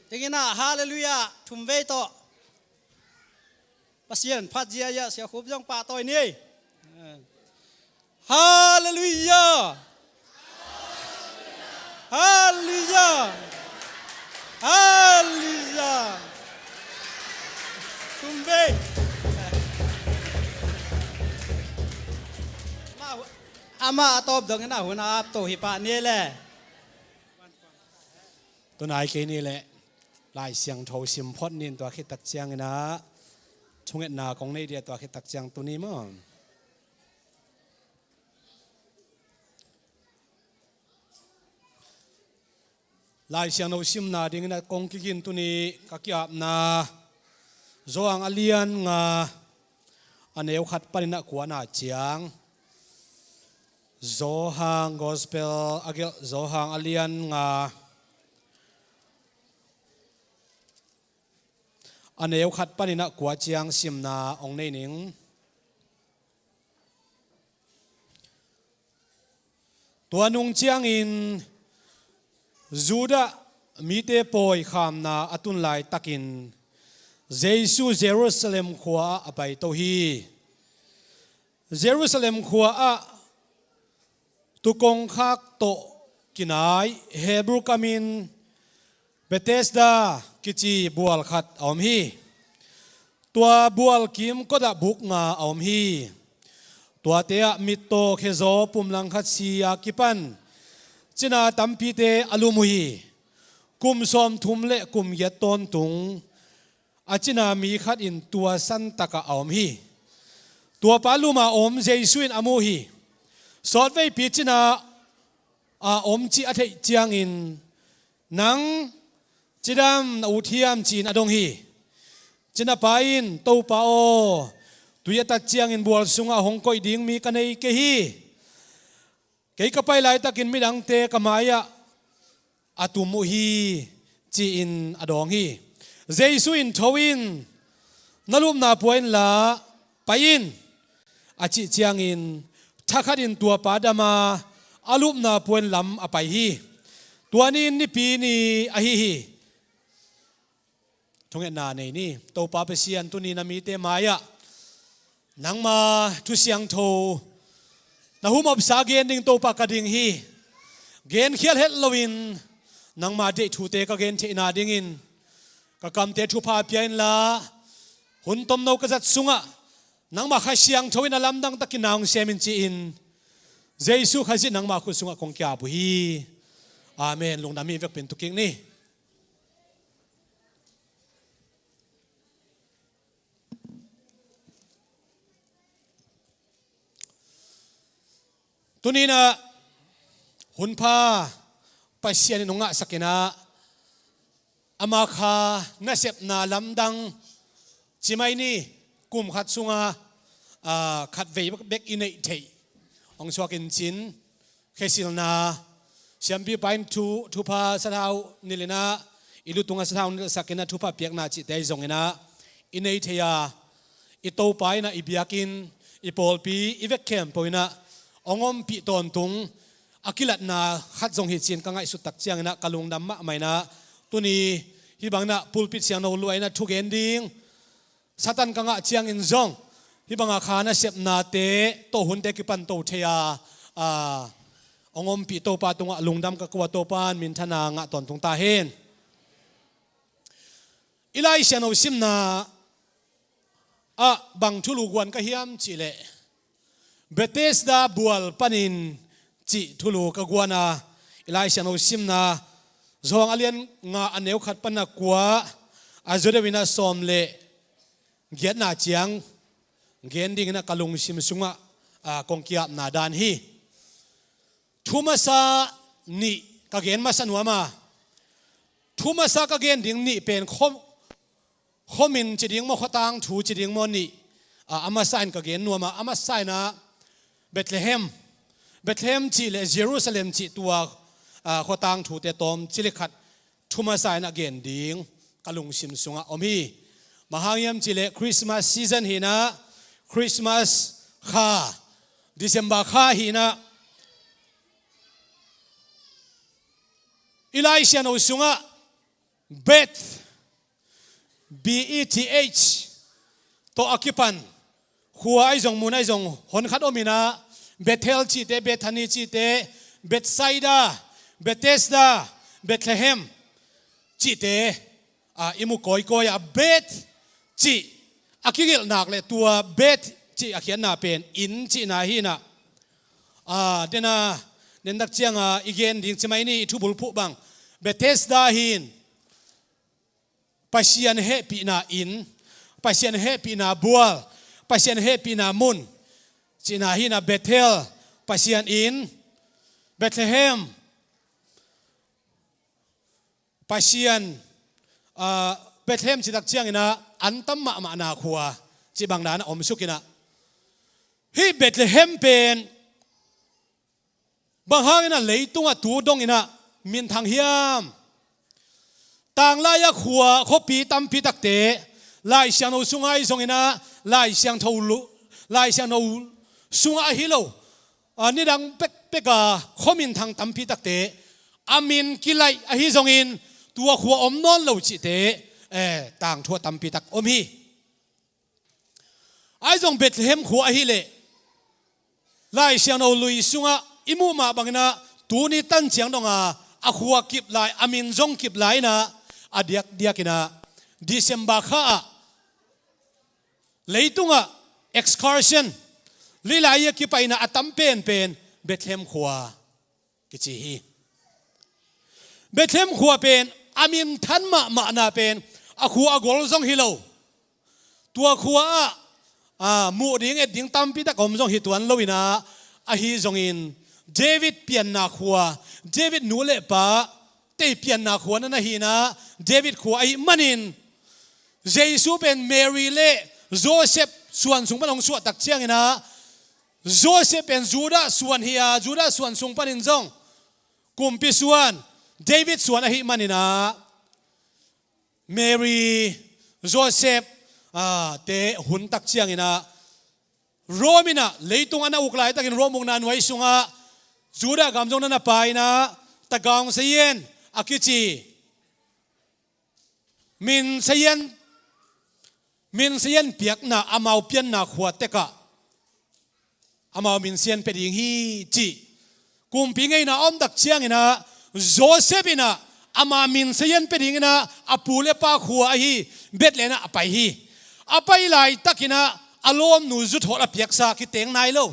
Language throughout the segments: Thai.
Tingin na hallelujah thumvei to pasien phat jia ya sia khup jong pa toy ni hallelujah hallelujah hallelujah thumvei ama atop dong na huna to hi pa ni leตัวไหนแค่นี้แหละลายเสียงโถสิมพอดนินตัวคิดตักเจียงนะชงเอ็ดนาของในเดียตัวคิดตักเจียงตัวนี้มั้งลายเสียงโถสิมนาดิ่งนะกงกินตัวนี้กักยาบนาโจางอเลียนงาอันเอวขัดปนินะขวานาเจียงโจหางกอสเปลอเกลโจหางอเลียนงาอันเอวขัดปนินะกว่าเจียงสิมนาองในหนิงตัวนุงเจียงอินจูดามีเตปอยขามนาอตุนไลตักินเยซูเยรูซาเล็มขวาอไปโตฮีเยรูซาเล็มขวาตุกงคักโตกินายเฮบรูกามินเบเธสดากิจีบัวลขัดอมฮีตัวบัวลกิมก็ได้บุกงาอมฮีตัวเตะมิโตเคโซปุ่มลังคัดซีอากิปันจินาตัมพีเตอลูมุฮีกุมสอมทุมเละกุมเยตนตุงอาจินามีขัดอินตัวสันตะกะอมฮีตัวปาลูมาอมเจสุอินอมูฮีสอดไว้ปีจินาอมจีอัฐิเจียงอินนังจิดามอุทิยามจีนอดงฮีจินาปาอินตูปาโอตุยตัดเจียงอินบัวสุงอาหงกอยดิ่งมีกันในเกฮีเกยกไปไล่ตะกินมิดังเตกมายะอาตุมุฮีจีอินอดงฮีเจสุอินทวินนลุมนาปวยละไปอินอาจิเจียงอินทักขัดินตัวปาดามาอาลุมนาปวยลำอไปฮีตัวนี้นี่ปีนี้อหิฮีทงเอ็นนาในนี่โตปาเปเซียนตัวนี้นามีเตมายะนังมาทุเสียงโทนาหุมอบสาเกนดิ่งโตปากระดิ่งฮีเกนเขียนเฮลวินนังมาเดทูเตกเกนเทนาดิ่งินกะกำเตทูพาเปียนละหุนตมโนกษัตริย์สุงะนังมาขายเสียงทวินอลัมดังตะกินนางเซมินจีอินเจสุขจินังมาคุสุงะคงแก่บุฮีอาเมนลงน้ำมีเวกเป็นตุกิงนี่ตัวนี้นะหุ่นผ้าไปเสียนนงะสักนะอามาคาเนเสพนาลำดังจิไม่นี่กุมขัดสุงะขัดเวบเบกอินเนเทองสวากินจินเคสิลนาเสียมปีไปทุพาสถาวนิลนะอิลุตุงสถาวนิลสักนะทุพาเปียกนาจิตได้จงนะอินเนเทียอิโตไปนะอิเบียกินอิปอลปีอิเวกเข้มปอยนะองอมปีตอนตุงอากิลัดนาขัดจงหิจินกังไอสุดตักเจียงนะกะลุงดำมะไม่นะตัวนี้ฮิบังนะปูลปิดเสียงโนลุไอนะทุกเอนดิ้งสัตันกังเจียงอินจงฮิบังอาคานะเสพนาเตโตหุ่นเตกิปันโตเทียองอมปีโตปาตุงะลุงดำกะกวาโตปานมินทนางะตอนตุงตาเฮนอิไลเชนอซิมนาบังทุลูกวนกะเฮียมจิเลเบเธสดาบัวลปนินจิทุลูกะกวนาอิไลเชนอซิมนาจงอเลียนงาอันเอวขัดปนักกว่าอาจุดวินาสอมเลเกียรนาเจียงเกียรดิ่งนะกะลุงซิมสุงะกงเกียบนาดานฮีทุมาซานี่กะเกนมาสนัวมาทุมาซากะเกนดิ่งนี่เป็นข้อมินจิดิ่งมอขตังถูจิดิ่งมอนี่อามาไซน์กะเกนนัวมาอามาไซน์นะเบธเลเฮมจิเลเยรูซาเล็มจิตัวขตังถูเตตอมจิเลขัดทุมาไซน์นะเกนดิ่งกะลุงซิมสุงะอมฮีมหายามจิเลคริสต์มาสซีซันฮีนะคริสต์มาสข้าดิเซมบาข้าฮีนะอิไลเชียนอุสุงะ Beth BETH to akipan khua ai zong mun ai zong hon khat omina Bethel chi te Bethany chi te Bethsaida BETHESDA Bethlehem chi te imu koi koi a Beth chi akigil nak le tua Beth chi akhian na pen in chi na hi na dena den dak chiang igen ding chimai ni thubul phu bang Bethesda hin pasian he pi na in pasian he pi na bual pasian he pi na mun china hi na Bethel pasian in Bethlehem pasian Bethlehem chi dak chiang ina antam ma na khuwa chi bang na om sukina hi Bethlehem pen bang hangina leitunga tu dong ina min thang hiam tang la ya khuwa khopi tam pi takte lai siang no sungai zongina lai siang tholu lai siang no sunga hilo ani dang pek peka khomin thang tam pi takte amin kilai a hi zongin tua khuwa om non lo chi te tang thua tam pi tak om hi ai zong Bethlehem khuwa hi le lai siang no lui sunga imu ma bangina tu ni tan chiang donga a khuwa kip lai amin zong kip lai na adiak diakina December kha leitunga excursion lilaya ki paina atam pen Bethlehem khuwa kichi hi Bethlehem khuwa pen amin than ma na pen a khuwa gol zong hilo tua khuwa mu ding et ding tam pi ta kom zong hi tuan loina a hi zong in David pian na khuwa David nu le pa te pian na khuwa na hi na David khuwa ai manin Jesus pen Mary le Joseph Suan sung panong suat tak chiang ina Joseph pen Judah Suan hiya Judah Suan sung panin zong kumpi Suan David Suan a hi manina Mary Joseph te hun tak chiang ina Romina leitung ana uklai takin romong nan wai sunga Judah gamjong na paina tagang sayen akichi min sayen piak na amau pian na khuat teka amau min sian peding hi chi kumpi ngai na om dak chiang ina Joseph ina ama min sayen peding ina apule pa khuwa hi betlena apai hi apai lai takina alom nu zu thola piak sa ki teng nai lo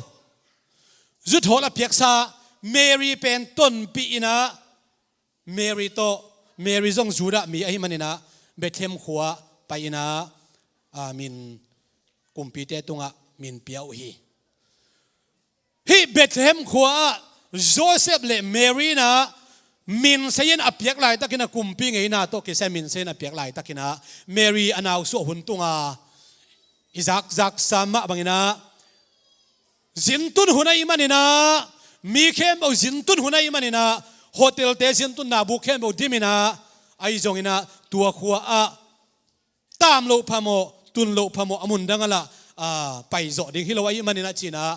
zu thola piak sa Mary pen ton pi ina Mary zong Judah mi ahi manina Bethlehem khuwa pa ina min kumpi te tunga min piau hi Bethlehem khuwa Joseph le Mary na min sayen apiak lai takina kumpi ngei na to kisa min sayen apiak lai takina Mary anaw su huntunga izak zak sama bangina zintun hunai manina mi khem au zintun hunai manina hotel te zintun na bu khem au dimina ai zongina tua khuwa tam lo phamo tun lo phamo amun dangala pai zo ding hilo ai manina china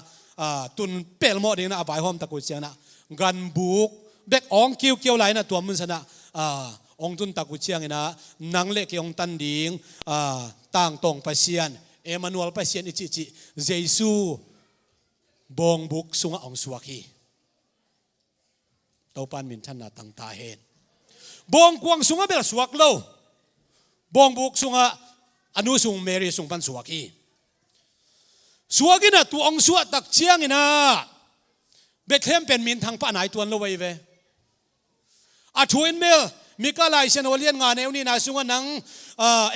tun pel mo ding na abai hom taku chiana gan buk bek ong kiu lai na tua mun sana ong tun taku chiang ina nang le ke ong tan ding tang tong pasian Emmanuel pasian ichi Jesu bong buk sunga ong suaki topan min than na tang ta hen bong kuang sunga bel suak lo bong buk sunga anu sung Mary sung pan suaki suaki na tu ong suat tak chiang ina Bethlehem pen min thang pa nai tuan lo wei ve a thuin mel mikalai sen olian nga neuni na sunga nang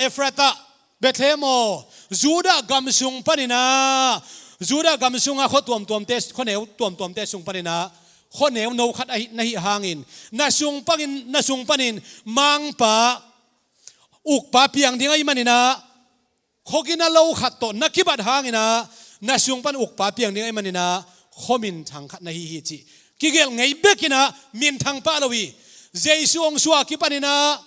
Ephrata Bethlehem Judah gamsung panina Judah gamsunga kho tuam te khoneu tuam te sung panina khoneu no khat nahi hangin na sung panin mang pa uk pa piang dingai manina khogina lo khat to nakibat hangina na sung pan uk pa piang dingai manina khomin thang khat nahi hi chi kigel ngai bekina min thang pa lowi Jesu ong suwa ki panina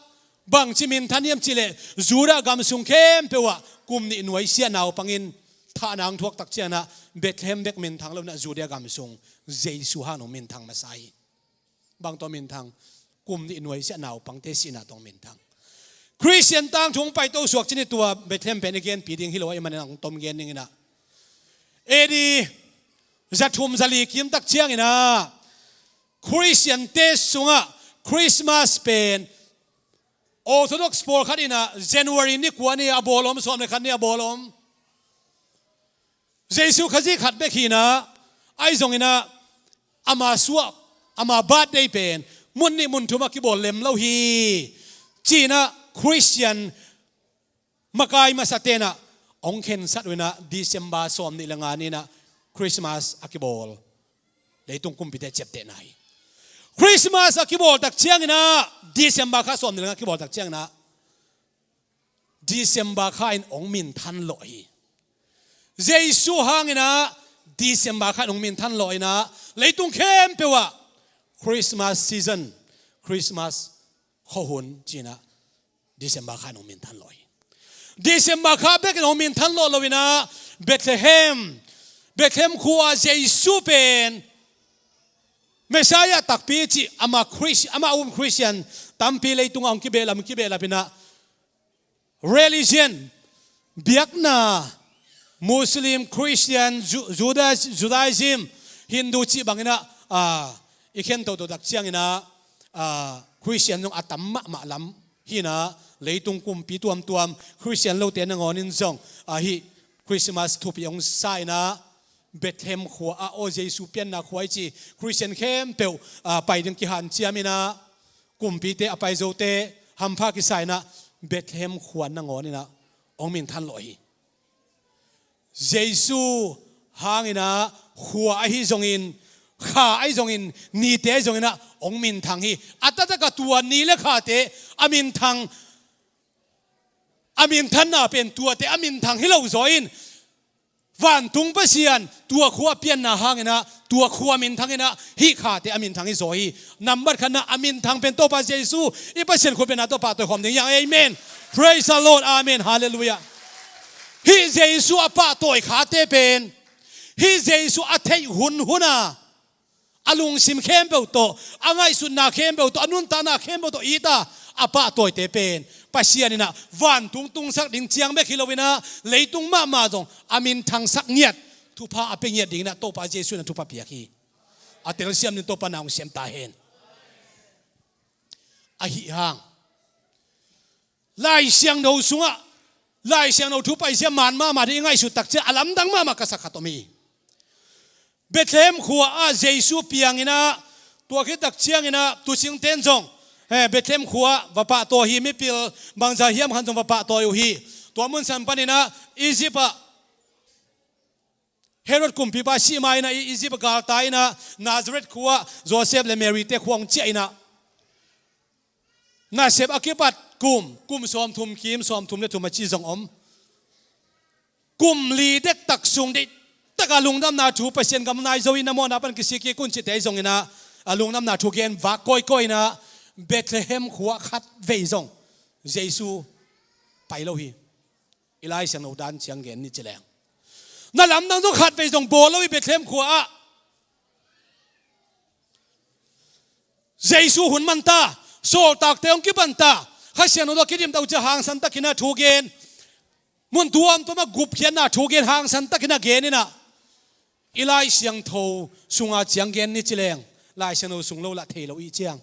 bang chimin thaniam chile Judah gamsung khem pewa kumni nuai sia naw pangin tha nang thuak tak chiana Bethlehem bek min thang lo na Judah gamsung Jesu hanu min thang masai bang to min thang kumni nuai sia naw pangte sina tong min thang คริสเตียนตั้งทงไปโตสวกชนิดตัวเบธเลมเป็นเกนปีดิ่งฮิโลไอมันนั่งต้มเกนนี่นะเอดีจัดทุ่มสลีกิมตักเชียงนี่นะคริสเตียนเตสสุงะคริสต์มาสเป็นออร์โธดอกซ์โพลขัดนี่นะเจนวารีนี่กว่านี่อบอลมสวมในขัดนี่อบอลมเยซูขจีขัดเบกีนะไอ้ทรงนี่นะอามาสวกอามาบาดได้เป็นมุนนี่มุนทุมากิบอลเลมเล่าฮีจีนะคริสเตียนมากายมาสเตนะองเข็นสัตว์วินะเดซเบอร์สวมนี่ละงานนี่นะคริสต์มาสอากิบอลเลยต้องกุมพิเตเจ็บเตไหนคริสต์มาสอากิบอลตักเชียงนะเดซเบอร์ข้าสวมนี่ละงานอากิบอลตักเชียงนะเดซเบอร์ข้าอินองมินทันลอยเยซูหางนะเดซเบอร์ข้าองมินทันลอยนะเลยต้องเข้มเปว่าคริสต์มาสซีซันคริสต์มาสข้อหุ่นจีนะเดซเบอร์ข้าองมินทันลอยเดซเบอร์ข้าเบกองมินทันลอยเลยนะเบธเลเฮมขัวเยซูเป็นเมสายาตักปีจีอามาคริสอามาคริสเตียนตั้มปีเลยตุงองกิเบลามกิเบลาเป็นนะ religion เบียกนามุสลิมคริสเตียนจูดาอิมฮินดูจีบางนะอีกเห็นตัวตักเชียงนะคริสเตียนต้องอัตมะมะลำฮินะเลยตุงกุมปีตัวคริสเตียนเราเตียนงอนินซองฮิคริสต์มาสทุบยองไซนะเบธเลมขัวโอเยซูเปียนนะขัวจีคริสเตียนเข้มเปียวไปดึงกิฮันเชียมินะกุมปีเตอไปโจเตฮัมพากิไซนะเบธเลมขวานนงอนี่นะองมินทันลอยเยซูหางนะขัวไอฮิจงอินข้าไอจงอินนีเตจงอินนะองมินทังฮีอัตตะกตัวนี้เลข้าเตอามินทังอามินทันน่ะเป็นตัวเตอามินทังฮิเราจอยน์วันตุงเปเซียนตัวขัวเปียนนาหางนะตัวขัวมินทังนะฮิขาเตอามินทังฮิโซฮีนัมบัดขณะอามินทังเป็นตัวปาเยซูอีเปเซียนคนเป็นตัวปาตัวความถึงอย่างเอเมน praise the Lord amen hallelujah ฮิเยซูอาปาตัวขาเตเป็นฮิเยซูอาเทหุนหุนาอาลุงซิมเข้มเปโตอ่างไอสุนนาเข้มเปโตอนุนตานาเข้มเปโตอีตาอาปาตัวเตเป็นปัสเซียนี่นะวันตุงสักดิ่งเจียงเบคิโลวินะเลยตุงมาจงอามินทางสักเนียดทุพาอเปเนียดดิ่งนะโตปาเยซูนะทุพาเปียกีอาเตลเซียมนี่โตปานางเซียมตาเห็นอาหิหางไล่เสียงโดสุงะไล่เสียงโดทุพาเซียมมาที่ง่ายสุดตักเจอลัมดังมากษักขัตมีเบธเลมขัวเยซูเปียงนี่นะตัวคิดตักเชียงนี่นะตัวเสียงเต้นจงเบธเลมขัวว่าปะตัวฮีไม่เปียบางใจเฮียมขันจงว่าปะตัวอยู่ฮีตัวมุนสัมปันนี่นะอียิปต์เฮโรดกุมพิบาชีมาอินะอียิปต์กาลตายนะนาซาเรตขัวโจเซฟและเมรีเตขวงเจนะนาเซฟอากิปัดกุมสอมทุมคิมสอมทุมและทุมมาชีจงอมกุมลีเด็กตักซุงเด็กตะกาลุงน้ำนาถูเปอร์เซ็นต์กำนายโจวินามอนาปันกิสิกิกุนจิตเตจงนะลุงน้ำนาถูเกนวากก้อยนะเบธเลเฮมขัวขัดเวจงเยซูไปแล้วฮีอีไลเสียงโนดันเสียงเงินนี่เจริญนั่นลำนั้นต้องขัดเวจงโบแล้วฮีเบธเลเฮมขัวเยซูหุ่นมันตาโซลตากเตองกิบันตาข้าเสียงโนดกิดิมตาอุจหางสันตะกินาถูเกนมุนตัวตัวมากุบเขียนนะถูเกนหางสันตะกินาเกนนี่นะอีไลเสียงโทสุงอาเสียงเงินนี่เจริญไลเสียงโนสุงโลละเทโลอีเจียง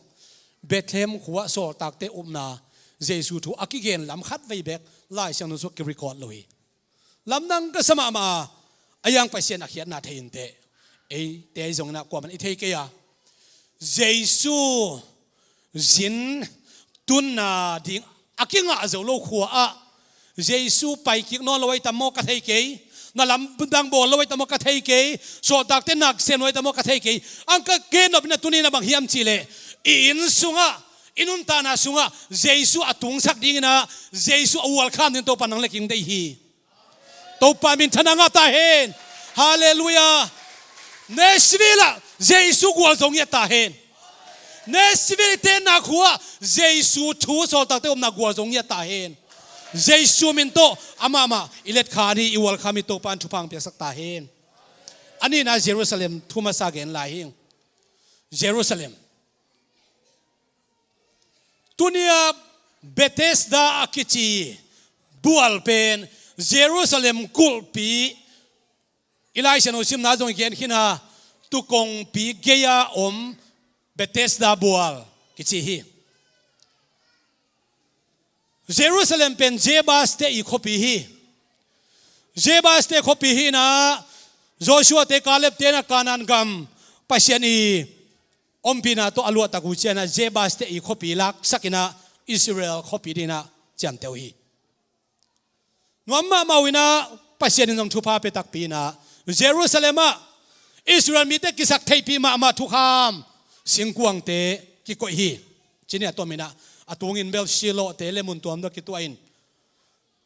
เบธเลมขัวโซลตากเตอุมนาเยซูถูอักกิเกนลำคัดไว้เบกไล่เสียงนุสกิริกอดเลยลำนั้นก็สมามาอายังไปเสียนักเขียนนาเทียนเตเตยจงนักกว่ามันอิเทเกียเยซูจินตุนนาดิ่งอักกิงอาเจ้าโลขัวเยซูไปกิกนอนลอยตะโมกะเทเกยนั่นลำดังโบลอยตะโมกะเทเกยโซลตากเตนักเสียนลอยตะโมกะเทเกยอังก็เกนอบนัตุนีนับางเฮียมจิเลอินสุงะอินุนตานาสุงะเยซูอตุงสักดิ่งนะเยซูอวัลข้ามนี่ตัวปนังเล็กยิ่งได้ฮีตัวปามินธนังตาเห็นฮาเลลูยาเนสวิลเยซูกวลจงเยตาเห็นเนสวิลเตนักหัวเยซูทูโซตักเตอมนักกวลจงเยตาเห็นเยซูมินโตอามาอิเลตขานีอิวัลข้ามิโตปันทุพังเปียสักตาเห็นอันนี้นะเยรูซาเล็มทุมาสาเกนลายหิงเยรูซาเล็มตุเนีย BETHESDA akichi BUALPAB Jerusalem kulpi Elijah no sim na jong gen khina tu kong pi geya BETHESDA bual kichi hi Jerusalem pen Jebas te I khopi hi Jebas te khopi hi na Joshua te Caleb te na kanan gam pasiani ompina to alua taku chena Jebas te I khopi lak sakina Israel khopi dina jam teu hi Nuamma mawina pasiani jong thupa pe tak pi na Jerusalem Israel mi te kisak thei pi ma thukham singkuang te ki ko hi chini atomina atungin bel shilo te lemun tuam do ki tuain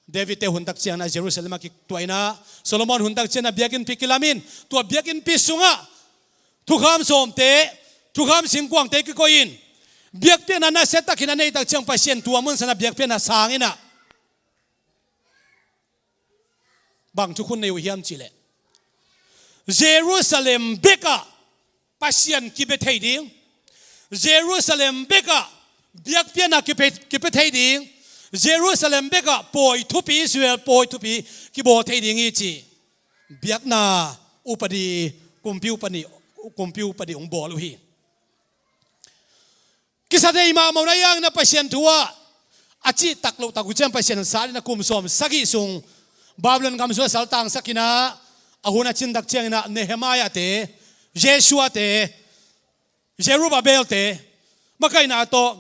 David te huntak chiang na Jerusalem ki tuaina Solomon huntak chiang na biakin pi kilamin tua biakin pi sunga thukham som te thukham singkuang te ki ko in biak pe na seta kina nei tak chiang pasien tuamun sana biak pe na sangina bang thukhun nei hiam chile Jerusalem beka pasien ki be thei ding Jerusalem beka biak pe na ki pe thei ding Jerusalem beka poi thupi Israel poi thupi ki bo thei ding I chi biak na upadi kumpiu padi ong bolu hi kisadei ma mo na yang na pasien tua achi taklo taku jam pasien sari na kumsom sagi sung Babylon gam so saltang sakina ahuna chindak chiang na Nehemiah te Joshua te Zerubbabel te makai na to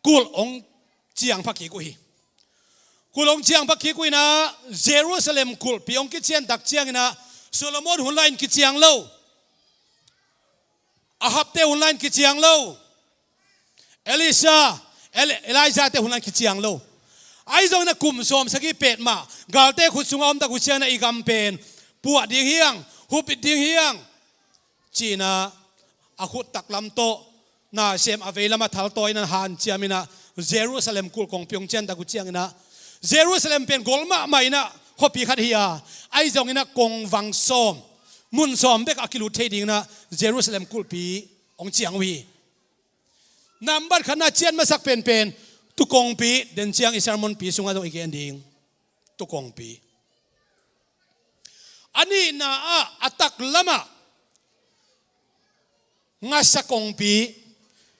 kul ong chiang phaki ku hi kulong chiang phaki ku na Jerusalem kul piong ki chian dak chiang na Solomon hunlain ki chiang lo Ahab te hunlain ki chiang lo Elijah te hunlain ki chiang lo ai zong na kum som sagi pet ma galte khusunga om ta ku chiang na igam pen puwa ding hiang hupit ding hiang china akhut taklam to na sem availama thal toy na han chiamina Jerusalem kul kong pyong chen ta ku chiang na Jerusalem pen golma maina khopi khat hiya ai zong ina kong wang som mun som bek akilu theding na Jerusalem kul pi ong chiang wi number khana chen ma sak pen tu kong pi den chiang sermon pi sunga do igen ding tu kong pi ani na atak lama ngasa kong pi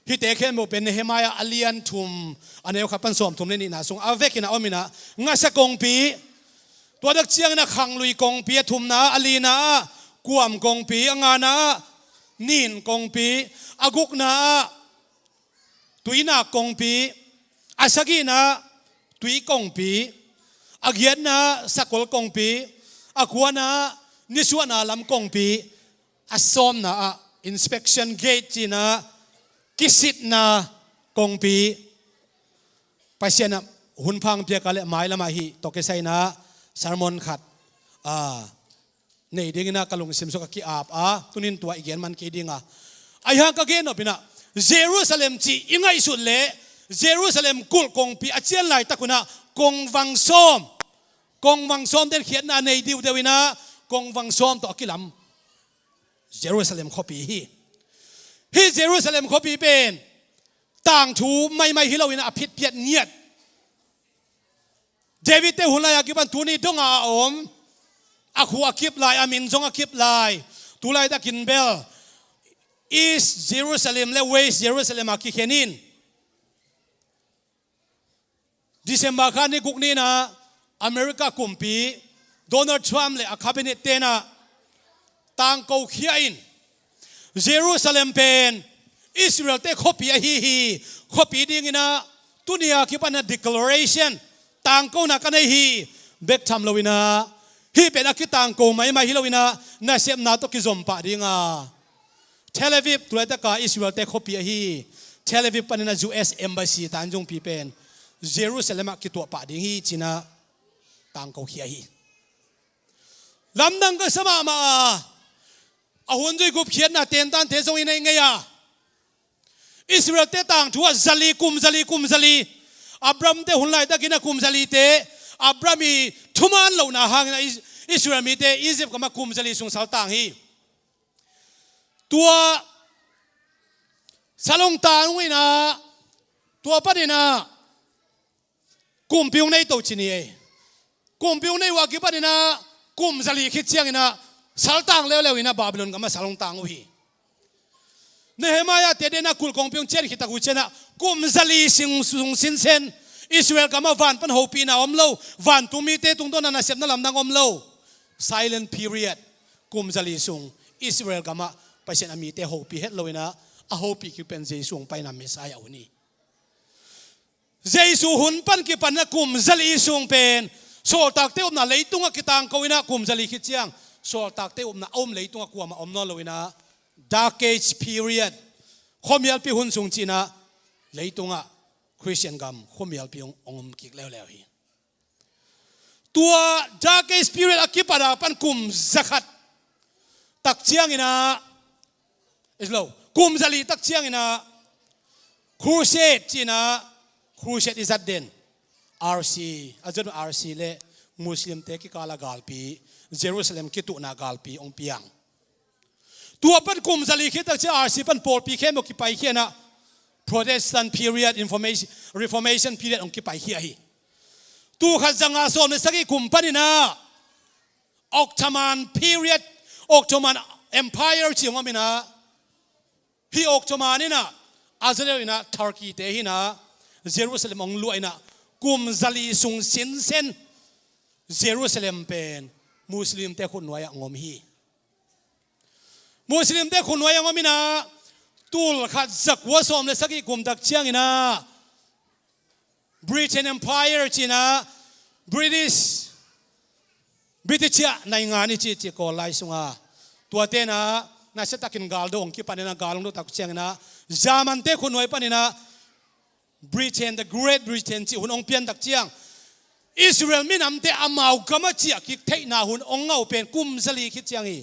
hi te khen mo pen Nehemiah alian thum aneu khapan som thum ni na sung avekina omina ngasa kong pi to dak chiang na khang lui kong pi thum na alina kuam kong pi anga na nin kong pi aguk na tuina kong pi asagi na tui kong pi agyan na sakol kong pi akwa na niswa na lam kong pi asom na inspection gate china kisit na kong pi pasien hunphang pia kale mai lama hi to ke sai na sermon khat nei ding na kalung sim so ka ki ap tunin tua igen man ki dinga ai ha ka gen opina Jerusalem chi ingai su le Jerusalem kul kong pi achian lai takuna kong wang som den khiat na nei diu dewina kong wang som to akilam Jerusalem khopi hi Jerusalem khopi pen tang thu mai hilowina aphit piat niat David te hulaya kiban tuni donga om akhu akip lai amin jong akip lai tulai da kinbel East Jerusalem le West Jerusalem akikhenin December khani gukni na America kumpi Donald Trump le a cabinet tena tang ko khiain Jerusalem pen Israel te khopi khopi ding ina tunia kipana declaration tang ko na kanai hi bek tham lowina hi pen akitang ko mai hilowina na sem na to ki zompa dinga Tel Aviv tulata ka Israel te khopi Tel Aviv panina US embassy tanjung pi pen Jerusalem ki to pa ding hi china tang ko hi lamdang ka sama ma ahun joi gup khiat na ten tan te zong inai ngeya Israel te tang thua zali kum zali Abram te hunlai ta kina kum zali te Abrami thuman lo na hang na Israel mi te Egypt kama kum zali sung sal tang hi tua salong ta ngui na tua pa na กุมพิวในตัวชินีกุมพิวในว่ากี่ปนินะกุมซาลีคิดเชียงนะสัลตังเร็วๆนะบาบิโลนก็มาสัลงตังอุฮีเนเฮมายาเตเดนะกุลกงพิวเชียนคิดตะกุเชนะกุมซาลีสิงสินเซนอิสราเอลก็มาวันปันโฮปีนาอมโลวันตุมีเตตุงต้นนันเสพนั่นลำดังอมโล silent period กุมซาลีสุงอิสราเอลก็มาไปเช่นอามีเตโฮปีเฮตโลนะอาโฮปีคือเป็นเจสุงไปนำเมสายาอุนีเจสุหุนปันกี่ปันนะกุมซาลีสุงเป็นโซตักเตอมน่ะเลยตุงกิตังเขาวินะกุมซาลีคิดเชียงโซตักเตอมน่ะอมเลยตุงกัวมาอมนอลเลยนะ dark age period ขมีอัลปีหุนสุงจีนะเลยตุงอ่ะคริสเตียนกัมขมีอัลปีองกิกแล้วฮีตัว dark age period อักกิปะดาปันกุมซักขัดตักเชียงอินะอิสโลกุมซาลีตักเชียงอินะครูเชตจีนะครูเชตอิซัดเดนRC อาจารย์ RC เล่มุสลิมเตกิกาลากาลปีเยรูซาเล็มคิตุนากาลปีองปียังตัวปันกุมซาลีคิดตั้งแต่ RC ปันโปรปีเข้มองกิไปเขียนะ Protestant period Reformation period องกิไปเขียฮีตัวขัดจังอาสมในสักกุมปันนะOttoman period Ottoman Empire จีงว่ามินะฮีออตโตมันนี่นะอาจารย์นะตุรกีเตฮีนะเยรูซาเล็มองลุยนะกุมซาลีสุงสินเซนเยรูซาเล็มเป็นมุสลิมเตะคนน้อยงอมฮีมุสลิมเตะคนน้อยงอมินะตูลขัดจักวัวสมเลยสักกี่กุมตักเชียงนะ Britain Empire จีนะ British ในงานนี้จีโกไลสุงาตัวเตนะน่าจะตักินกาลดงกี่ปานนะกาลงดูตักเชียงนะจามันเตะคนน้อยปานนะBritain the Great Britain จีหุ่นองเปียนตักเชียงอิสราเอลมีน้ำเตะอามาวก็มาเจียกิกเทนาหุ่นองเงาเป็นกุมซาลีคิดเชียงอี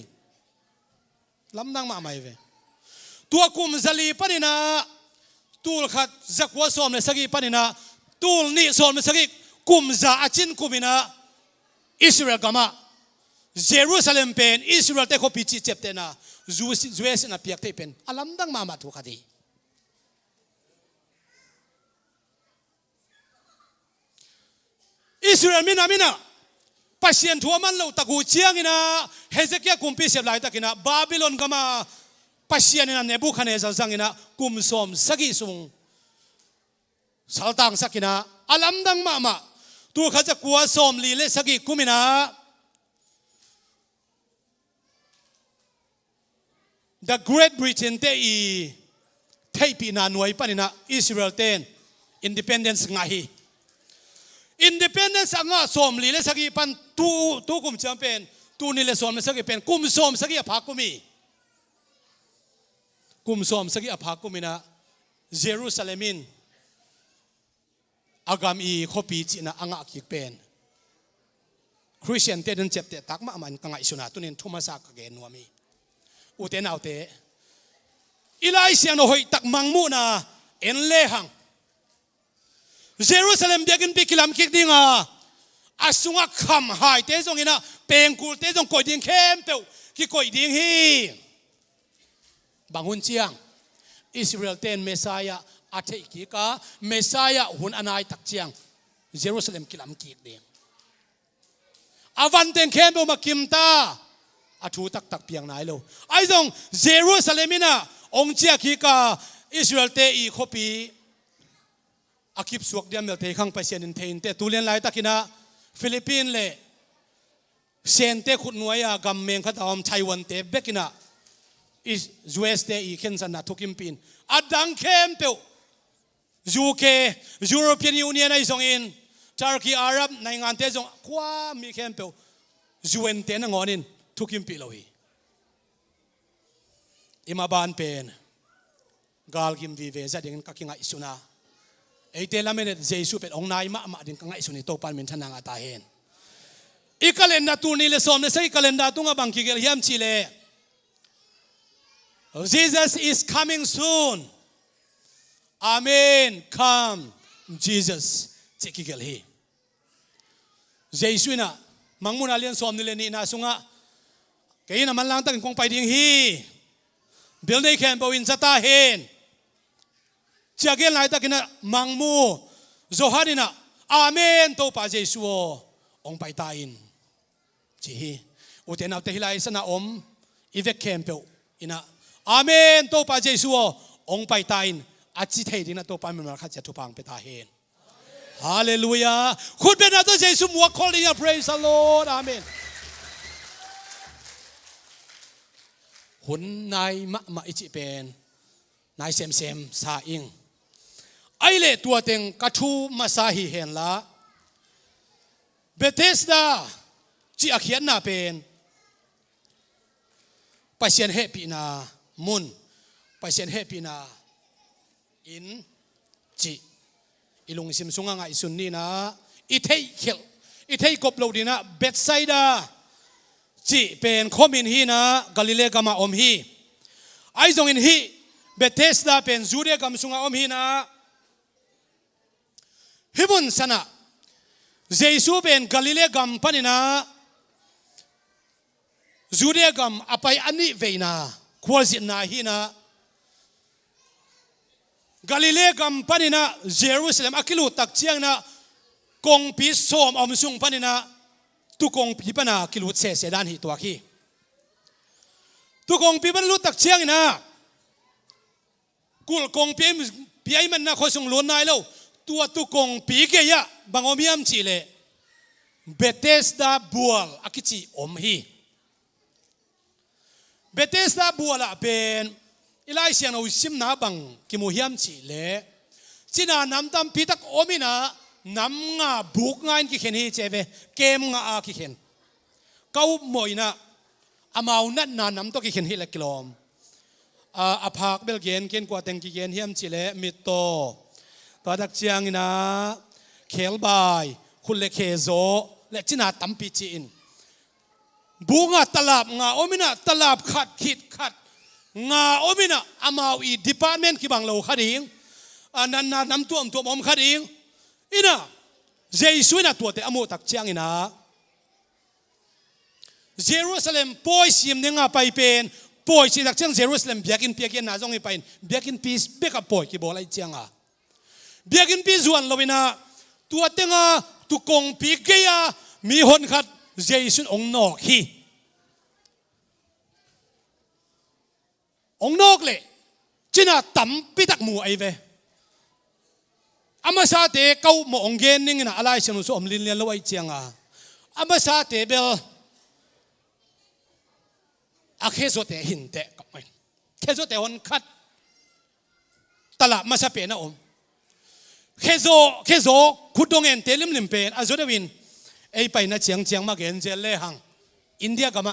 ลำดังมาไม่เวตัวกุมซาลีปนินะตูลขัดจักวัวสมในสักกี่ปนินะตูลนี่สมในสักกี่กุมซาอาจินกุมินะอิสราเอลก็มาเยรูซาเล็มเป็นอิสราเอลเตะเขาพิจิตเจ็บเตนะจูเอสนะเปียกเตเป็นลำดังมาถูกคดีอิสราเอลมินะปัจเจียนทัวมันเราตะกูเชียงอินะเฮเซเกียกุมพิเศษหลายตะกินะบาบิโลนก็มาปัจเจียนอินะเนบูคันเนซัลซังอินะกุมสมสักิสุงสัลตังสักินะอลัมดังมาตัวเขาจะกลัวสมลีเลสักิกุมินะ The Great Britain เตอีไทยปีนาหน่วยปนินะอิสราเอลเตน Independence ไงIndependence อ่ะสมลีเลสักีปันตูกุมจำเป็นตูนี่เลสมสักีเป็นกุมสมสักีอภักกุมีกุมสมสักีอภักกุมีนะเยรูซาเล็มินอากามีขบีจีนะอ่างกิกเป็นคริสเตียนเตนเจ็บเตตักมามันกังไอสุนัตุนินทุมาสักเกนวามีอุเทนเอาเตอิไลเซียนโหยตักมังมูนะเอ็นเลหังเยรูซาเล็มเดียกินปีกิลามคิกดิ้งอาสุงะคำหายเตจงอินะเป็นกูเตจงกอยดิ้งเข้มเปียวกิกอยดิ้งฮีบางหุ่นเชียงอิสราเอลเตนเมสายาอาเทกิกาเมสายาหุ่นอนายตักเชียงเยรูซาเล็มกิลามคิกดิ้งอาวันเตนเข้มเปียวมาคิมตาอาทูตักเปียงไหนโลไอจงเยรูซาเล็มินะองเจียกิกาอิสราเอลเตอีขบีอากิบสวกเดียมเดลเทขังไปเซียนเทนเตตุเลียนไลตักินะฟิลิปปินส์เล่เซนเตขุดนัวยากำเมงขัดอมไต้หวันเตเบกินะอิสยูเอสเตอีเคนสันนาทุกิมปินอดังเข้มเปียวยูเคยุโรเปียนยูเนียนไอซงอินตุรกีอาหรับในงานเตจงขวามีเข้มเปียวยูเอ็นเตนงอนินทุกิมปิโลฮีอิมาบานเป็นกาลกิมวีเวซาดิงกักิงไอสุนาไอเตลามินเจสุเป็นองนายมาดินกังไอสุนิโตปันมินทนางอาตาเฮนอีกาเลนดาตูนี่เลสอมเลสอีกาเลนดาตุงบังกิเกลเฮียมชิเล Jesus is coming soon Amen come Jesus เจกิเกลฮีเจสุนะมังมุนาเลียนสอมนี่เลนี่นาสุงะเกยินะมันลังตั้งคงไปดิ้งฮีเบลเนย์แคนบวินสตาเฮนจากเกลไหนตะกินะมังมูโซฮาดินะ อาเมนโตปาเยซูองไปตาอินจีอุเทนเอาเตหิไลสนาอมอีเวกเคมเปลอินะอาเมนโตปาเยซูองไปตาอินอาจิเทดินะโตปามันมาขัดจะทุพังไปตาเฮนฮาเลลูยาคุณเป็นอาตัวเยซูมัวคอลลิ่ง praise the Lord อาเมนหุ่นนายมะอิจิเป็นนายเซมซาอิงไอเล่ตัวเต็งกระชูมาซาฮิเห็นละเบเธสดาจีอาเขียนนาเป็นไปเสียนเฮปีนามุนไปเสียนเฮปีนาอินจีอิลุงซิมซุงงไงสุนนี่นะอิเทยเขลอิเทยกบโลดีนะเบธไซดาจีเป็นคอมินฮีนะกาลิเลกามาอมฮีไอซงอินฮีเบเธสดาเป็นจูเดกามซุงอมฮีนะฮิบุนสนะเยซูเป็นกาลิเลกัมปนินาจูเดกัมอภัยอันนี้เวนาควรสินาฮีนะกาลิเลกัมปนินาเยรูซาเล็มอากิลุตักเชียงนะกงปีสอมอมซุงปนินาตุกงปีปนากิลุเสดานหิตัวขี้ตุกงปีปนลุตักเชียงนะกุลกงปีไอมันนะคอยส่งล้วนนายแล้วตัวตุกงปีเกียบางอมียมจีเลเบเธสดาบัวลอากิจิอมฮีเบเธสดาบัวลเป็นอีไลเซียนอุซิมนาบังกิมุฮิยมจีเลจีน่านำตามพิทักอมินานำงาบุกงานกิเขนฮีเจเวเกมงาอากิเขนเขาหมอยนะอามาวนัดนานำตัวกิเขนฮีเล็กลอมอาภาคเบลเกนเกนกว่าเต็งกิเขนฮิยมจีเลมิโตตัวดักเชียงนะเคลบายคุณเลเคโซและจินาตัมปิจินบูงาตลาบงาโอมินะตลาบขัดขิดขัดงาโอมินะอามาวอีดีพาร์ตเมนต์ที่บางเราขัดเองนันนำตัวอมขัดเองอินะเยซูน่ะตัวเตอโมตักเชียงอินะเยรูซาเล็มปอยซิมเนี่ยงาไปเป็นปอยสิตักเชียงเยรูซาเล็มเบียกินน่าจงอีไปเบียกินปีสเบกับปอยกี่บอกอะไรเชียงเบียกินปีส่วนเราไปนะตัวเต็งตุกงปีเกียมีหนขัดเยซูองนอกฮีองนอกเลยจีน่าตั้มปีตักมูไอเวอามาซาเตเก้าหมองเกนนิ่งนะอะไรเชนุสอมลินเลียนเราไอเจียงอามาซาเตเบลอาเคโซเตหินเตกับมันเคโซเตหนขัดตลาดมาซาเปนะอมเคโซขุดดงเงินเตลิมเป็นอาจุดวินไอไปนะเจียงมาเกนเจเลหังอินเดียก็ม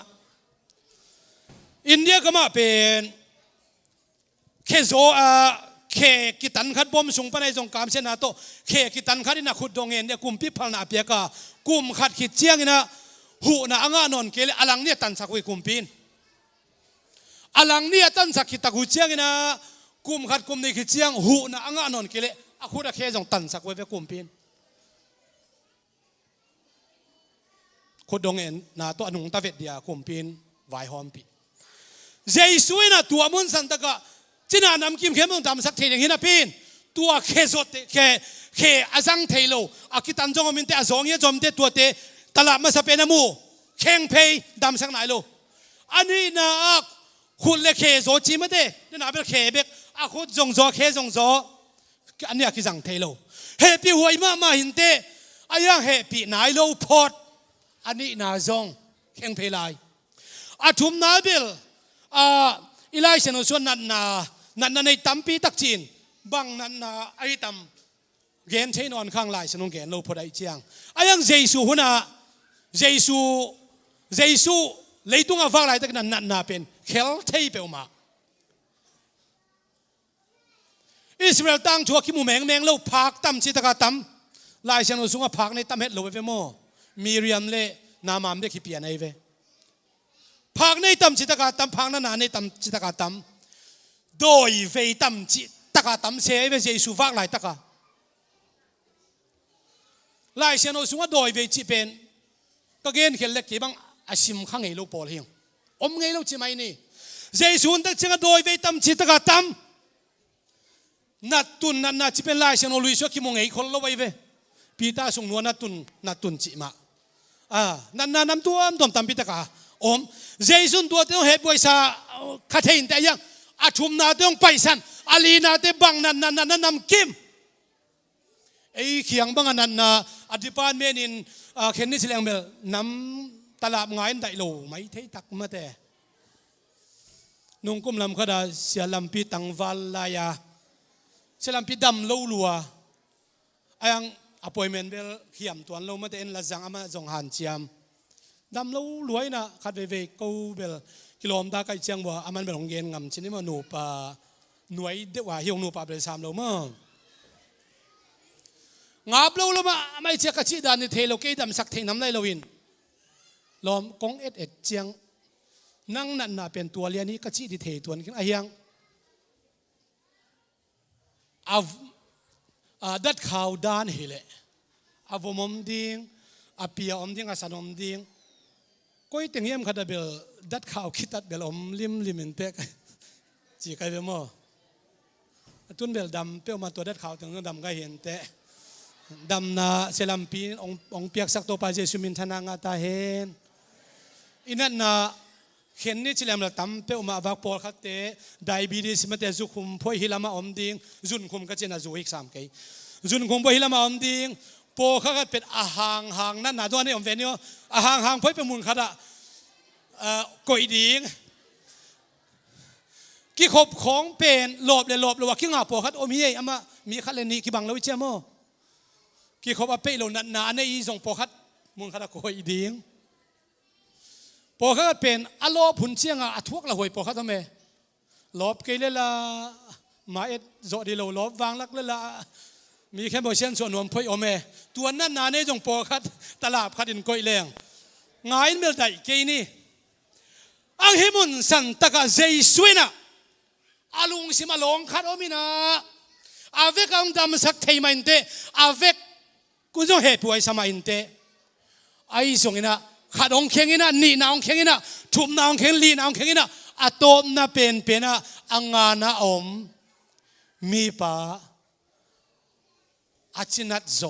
าเป็นเคโซเคกิตันขัดบอมสุงปนัยจงกามเชนาโตเคกิตันขัดนะขุดดงเงินเนี่ยกุมพิพัลนาเปียกากุมขัดขิดเจียงนะหูนะอ่างนนเกลอลังเนี่ยตันสักวิกุมพินอลังเนี่ยตันสักขิดตะกุเจียงนะกุมขัดกุมในขิดเจียงหูนะอ่างนนเกลอาคุดอาเคจงตันสักวิกุมพินขุดดงเงินนะตัวอนุงตาเวดเดียกุมพินไวหอมปีเยซูนะตัวมุนสันตะกะจีน่านำกิมเข้มต้องทำสักทีอย่างนี้นะพี่ตัวเคโซเตเคอาจังเทโลอากิตันจงมินเตอจงเยจอมเตตัวเตตลาดมาสเปนมูเข่งเพย์ดำสักไหนโลอันนี้นะคุณเลเคโซจีมาเตนี่นะเป็นเคเบกอาคุณจงโซเคจงโซอันนี้อากิจังเทโลเฮปีหวยมาหินเตอายังเฮปีไหนโลพอดอันนี้นะจงเข่งเพย์ไลอาทุมนาเบลอีไลเชนส่วนนั่นในตั้มปีตักจีนบางนั่นไอตั้มเกณฑ์ใช้นอนข้างไลเชนเกณฑ์เราพอได้เชียงอายังเยซูหัวนาเยซูเลยตุ้งฟังไลตักนั่นเป็นเคลเทย์เปลมาอิสราเอลตั้งชัวคิมูแมงเราพักตั้มชิตกาตั้มไลเชนสุงพักในตั้มเฮ็ดเราไปโมมีเรียมเล่นามามเด็กขี้เปียนไอเวพักในตั้มจิตกาตั้มพักนั้นในตั้มจิตกาตั้มโดยเวตั้มจิตกาตั้มเสียเวเยซูฟักหลายตะกาหลายเชนโอสุงโดยเวจิเป็นก็เกณฑ์เขียนเล็กกี่บางอาชิมข้างไงลูกปอลเฮียงอมไงลูกจิไหมนี่เยซูตั้งเชงโดยเวตั้มจิตกาตั้มนัดตุนนัดจิเป็นหลายเชนโอลุยชัวคิมงไงคนละไว้เว ปีตาส่งนวลนัตุนจิมานั่นน้ำตัวมตำปีตากาเจสุนตัวต้องเหตุบริษัทขัดเห็นแต่ยังอาชุมนาต้องไปสันอาลีนาเตบังนั่นนำกิมไอ้เขียงบังนั่นอธิปานเมนินเข็นนี่สิเลงเบลน้ำตลาดง่ายได้โลไม่เท่ตักมาแต่นุ่งกุมลำขดาเสียลำปีตังวาลายาเสียลำปีดำโลลัวไอ้ยังอพอยเมนเบลเขียมตัวโลมาแต่เอ็นละจังอามาจงหันเชียมดำโลรวยนะขัดเวกูเบลกิโลมตาไกเชียงว่าอามันเป็นของเย็นงำชิ้นนี้มาหนูปะหน่วยเด็กว่าเฮียงหนูปะเป็นสามโลมั้งงับเรามาไม่เชื่อกระชิดานในเทโลเกดำสักเทน้ำได้เราวินลอมกงเอ็ดเจียงนั่งนั่นน่ะเป็นตัวเลียนี้กระชิดเทตัวนี้ไอ้ยังดัดข่าวด้านเฮเลอาวมดิงอเปียดิงอาสานดิงก็อีติงเยี่ยมขัดเบลดัดข่าวคิดดัดเบลลิมนเตกจีกันเบลมั้งตุนเบลดำเปี้ยวมาตัวดัดข่าวถึงดำก็เห็นแต่ดำนาเซลัมปีองเปียกสักตัวปาเจสุมินทนางาตาเห็นอินันนาเห็นนี่ชิลามละตั้มเป้ามาวักปอลขัดเตะไดบีดิสมาเตจุคุมพอยฮิลามาอมดิงจุนคุมก็เจน่าจูอีก3 กีจุนคุมพอยฮิลามาอมดิงปอขัดเป็นอาหางนั่นน่ะตัวนี้อมเวนิโออาหางพอยเป็นมุนขัดกอยดิงกี่ขบของเป็นหลบเลยหลบเลยว่าขี้งาปอขัดอมเฮียอามามีขัดเลนี่กี่บังเราวิเชียโมกี่ขบอาเป้เราหนาในอีส่งปอขัดมุนขัดกอยดิงปอขัดเป็นอโลพุนเชียงอาทุกละหวยปอขัดทำไมลบกี่เลล่ะมาเอ็ดโจดีเราลบวางลักเลล่ะมีแค่บอกเช่นส่วนนวมพ่อยอเมตัวนั้นนาในจงปอขัดตลาดขัดอินก้อยแรงง่ายเมื่อใดกี่นี่อังหิมุนสันตะกะเจสุยนะอาลุงสิมาลงขัดอมินาอาเวกอังดำสักเทมันเตอาเวกกูจะเหตุป่วยสมัยเตไอ้ส่งอินะขัดองเข่งอินะนี่นาองเข่งอินะทุบนาองเข่งลีนาองเข่งอินะอาโตมนาเป็นอะอังงานาอมมีป่าอาชินัดโจ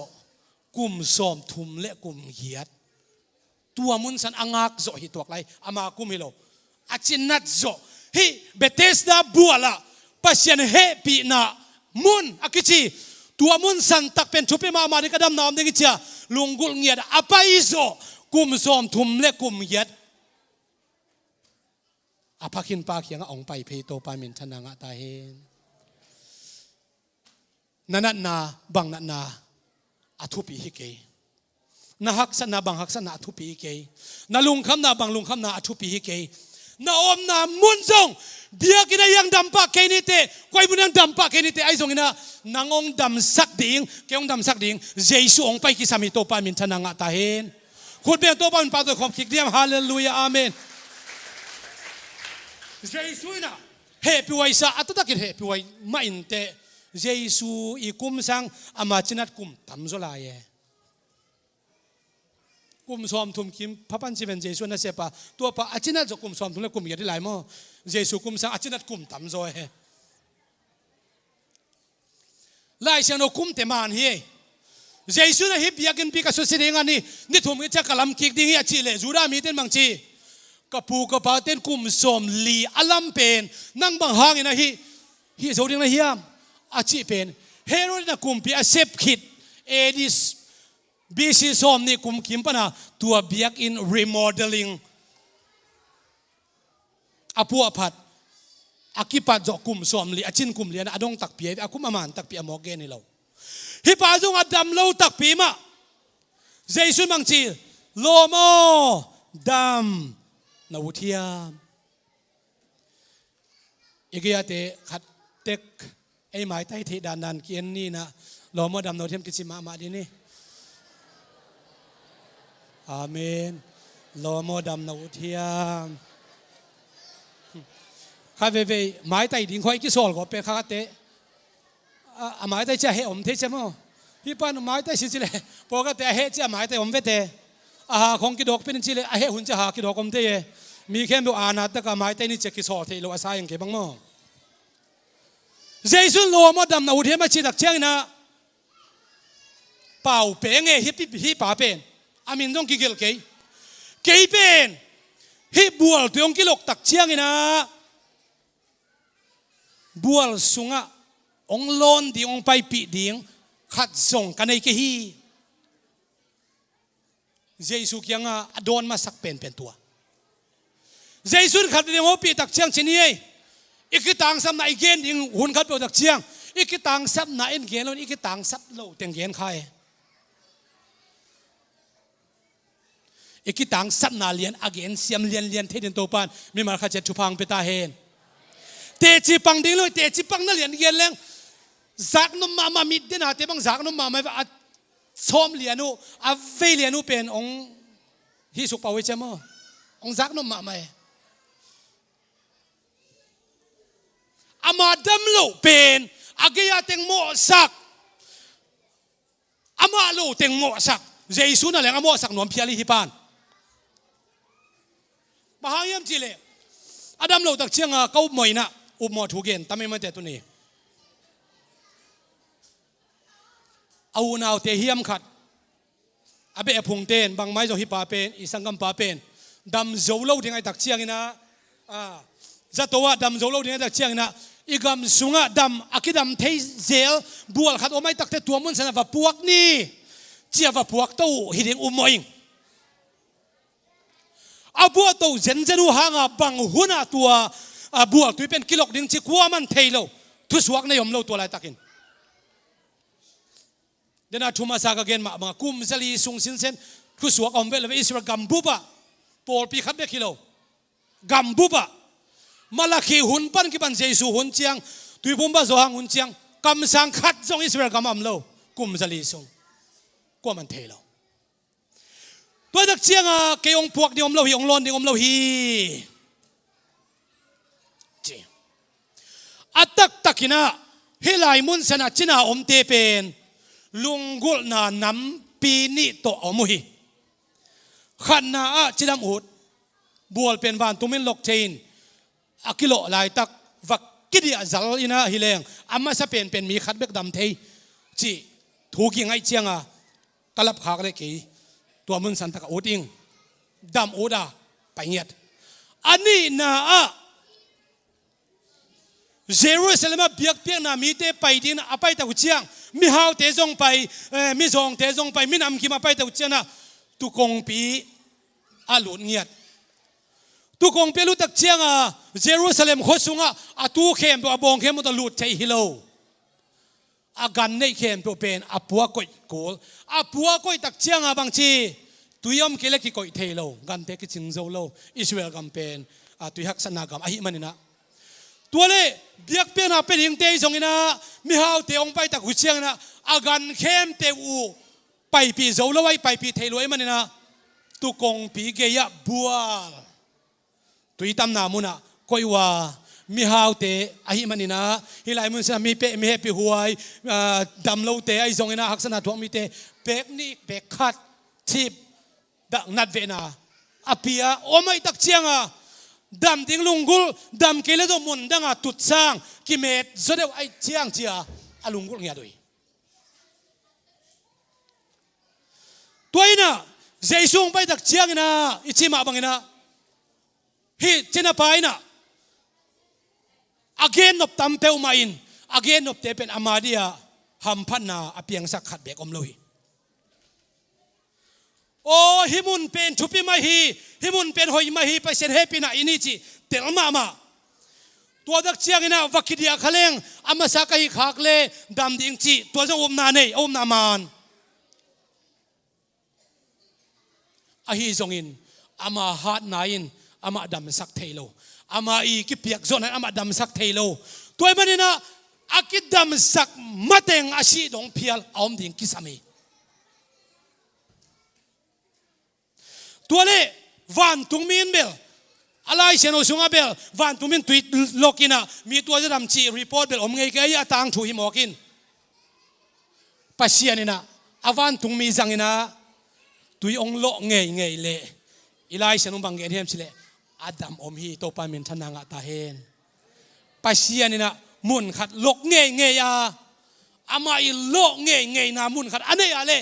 กุมสอมทุมเละกุมเหียดตัวมุนสันอังากโจหิตัวไรอามากุมฮิโลอาชินัดโจฮิเบเทสดาบัวละปัศยันเฮปีนามุนอากิชีตัวมุนสันตักเป็นชุบเปมาดิกระดำน้ำดิกิเชียลุงกุลเงียดอาไปโจกุมสอมทุมเละกุมเหียดอาพักินปากเขียงอ่องไปเพโตปามินชนางะตาเฮนนั่นนาบังนั่นนาอทุปีฮิเกนาฮักษณะบังฮักษณะอทุปีฮิเกนาลุงคำนาบังลุงคำนาอทุปีฮิเกนาอมนามุนซงเดียกินยังดำปากเกนิเตคอยบุญยังดำปากเกนิเตไอ้ซงนะนางองดำสักดิ่งเกี่ยงดำสักดิ่งเจสุองไปกิสามิโตปามินชนางะตาเฮนคุณเบียงโตปามินปาตัวขอบคิกเดียมฮาเลลูยาอาเมนเจสุนะเฮปิไวซาอัตตะกิเฮปิไวมาอินเตเจสุอีกุมสังอามาจินัดกุมทำโซลายกุมสอมทุมคิมพระปัญจิเวนเจสุนะเสปะตัวปะอาจินัดจะกุมสอมทุมและกุมอย่าได้หลายมั้งเจสุกุมสังอาจินัดกุมทำโซเฮไล่เสียงเรากุมเตมานเฮเจสุนะฮิบยากินปีกับสุสิเดงานี่นี่ทุมกิจกรรมคิกดิ้งยาชีเลจูรามีเต้นบางชีกับปูกับปาเต้นกุมสอมลีอัลลัมเป็นนั่งบางหางอินะฮิโซดิ้งนะฮิยามอาชีเป็นเฮโรนะกุมปีอาเซปคิดเอดิสบีซีสอมนี่กุมคิมปนะตัวเบียกอินรีโมเดลลิ่งอาพัวพัดอากิปัดจกุมสอมลีอาชินกุมเลียนะอดงตักเปียอากุมอามันตักเปียมอกเกนี่เราฮิปาจงอดัมเราตักปีมาเจสุมังจีโลโมดัมนาวุทิยามอีกอย่างเตะขัดเต็กไอ้หมายใต้เทดานันเกียนนี่นะโลโมดัมนาวุทิยามกิจิมาดีนี่อาเมนโลโมดัมนาวุทิยามข้าเว่ยหมายใต้ดิ่งคอยกิโซลก็เป็นข้าเตะหมายใต้จะเหอมเทใช่ไหมพี่ปานหมายใต้สิจิเลพอก็เตะเหจะหมายใต้อมเวเตของกิดอกเป็นจิเลเหหุ่นจะหากิดอกอมเตะมีแค่ดูอานาตก็หมายใต้นี่จะกิโซเทโลอาศัยยังเก็บบ้างมั้งเจสุนโลโมดัมนาวุทิยามมาชิดักเชียงนะ เป่าเป๋งฮิป่าเป็นอามินต้องกิเกลเกยเป็นฮิบัวตัวองกิลกตักเชียงนะบัวสุงะองลอนดีองไปปีดิงขัดส่งกันในเกฮีเจสุกียงอ่ะโดนมาสักเป็นตัวเจสุขัดดีองปีตักเชียงชนีอีกต่างสัมนาอีเกนยิงหุ่นขัดเปตักเชียงอีกต่างสัมนาเอ็นเกนแล้วอีกต่างสับโลเต็งเกนใครอีกต่างสับนาเลียนอาเกนเสียมเลียนเทดินโตปานมีมาขัดเจ็ดชุพังเปตาเฮนเตจิปังดิ้งเลยเตจิปังนั่นเลียนเกนแรงจากนุ่มมามิดเดนะเตบังจากนุ่มมาไม่ว่าซ้อมเลียนูเวเลียนูเป็นองฮิสุปาวิเชมองจากนุ่มมาไม่อามาดมโลเป็นอาเกียเต็งโมสักอามาโลเต็งโมสักเจสุนั่นแหละอาโมสักนวมพิอาลีฮิปานมหายามจิเลอาดัมโลตักเชียงเขาหมอยนะอุบหมอถูกเกณฑ์ทำไมไม่แต่ตัวนี้เอาหนาวเตะเฮียมขัดอาเบะพุงเต้นบางไม้จงฮิปาเป็นอีสังกัมปาเป็นดำโจโลถึงไอตักเชียงนะจะตัวดำโจโลถึงไอตักเชียงนะอีกำสุงะดำอากิดำเทเซลบัวขัดโอไม่ตักเตตัวมุนสนะว่าพวกนี้เจียว่าพวกตู้หิดิงอุโมงอาบัวตู้เจนรูหางบังหัวหน้าตัวบัวตัวเป็นกิโลดิ่งจิกัวมันเทโลทุสวกในยมโลตัวไรตักินเดน่าทุมาสากเกนมาคุมซาลีสุงสินเซนทุสวกอมเวลเวอิสรากัมบุบะปอลปีขัดเบกิโลกัมบุบะมาลาคีหุ่นปั้นกิบันเจสุหุ่นเจียงตุยพุ่มบ้าโซฮังหุ่นเจียงกำสังขัดจงอิสราเอลกำอัมโลกุมซาลีสุงกว่ามันเทโลตัวดักเจียงเกี่ยงพวกเดียมโลฮีองลอนเดียมโลฮีจีอัตตักินะเฮลายมุนสนะจินาอมเตเป็นลุงกุลนาน้ำปีนิโตอมุฮีขันนาจิดามอุดบัวเป็นวานตุมินลกเชนอากิโลลายตักวักกิดิอาจัลอินะฮิเลงอามาสเป็นมีขัดเบกดำเทจีถูกยังไงเจียงกลับขากเลยกี่ตัวมุนสันตะกอุดิงดำอุดาไปเงียดอันนี้นะเยรูซาเล็มเบียกเปียกนามีเตไปดินอภัยตะกุเชียงมีฮาวเตจงไปมีจงเตจงไปมีนำกิมาไปตะกุเชียงนะตุกงปีอาลุนเงียดตุกงปีลุตักเชียงเยรูซาเล็มโคสุงอาตูเข้มตัวบงเข้มมุตลุดใจฮิโลอากันในเข้มตัวเป็นอาปัวก้อยโกลอาปัวก้อยตักเชียงบางทีตุยอมเกล็กก้อยเทโลกันเตกิจิงโซโลอิสราเอลกัมเป็นตุยฮักษนากรรมอหิมันนะตัวเล่เบียกเปียนาเป็นหิงเตยจงนะมีฮาวเตองไปตะกุเชียงนะอากันเข้มเตอูไปปีโซโลไว้ไปปีเทโลไอ้มันนะตุกงปีเกียบัวตุยตำนามุนะก้อยว่ามีฮาวเตอหิมันนะฮิไลมุนสนามีเปมีเฮปีหวยดำโลเตไอจงนะฮักษณะทวงมีเตเบกนี่เบกขัดทิบดักนัดเวนาอภิยาโอไม่ตักเชียงดำทิ้งลุงกุลดำเกลือตัวมุนดังตุดสร้างกิเมตสุดเดียวไอเชียงเชียอาลุงกุลเงียด้วยตัวนี้นะเจสุงไปตักเชียงนะอิชิมาบังนะฮิจินาไปนะอาเกนนบตำเปลมาอินอาเกนนบเตเป็นอามาเดียฮัมพันนาอภิยังสักขัดเบกอมโลหิโอ้ฮิมุนเป็นทุพิมาฮีฮิมุนเป็นหอยมาฮีไปเซนเฮปินาอินิจิเตลมาตัวดักเชียงนะวักกิดียขเลงอามาสักฮิขากเลดำดิ่งจีตัวจะอมนาเนอมนามานอาฮีจงอินอามาฮัดนาอินอามาดำสักเทโลอามาอีกิเปียกโซนอามาดำสักเทโลตัวมันนี่นะอากิดำสักมาเตงอาชีดงเพียลอมดิ่งกิสามีตัวเล่วันตุงมินเบลอะไรเชนโอซุงอาเบลวันตุงมินตุยโลกินะมีตัวจะทำชีรีพอร์ตเบลอมไงก็ยังต่างถูหิมอกินปัสเซียนี่นะอาวันตุงมีจังนี่นะตุยองโลไงเล่อะไรเชนโอบังเกนเฮมสิเล่อาดัมอมฮีโตปามินทนางตาเฮนปัสเซียนี่นะมุนขัดโลกไง ama ilo nge na mun khat ane ale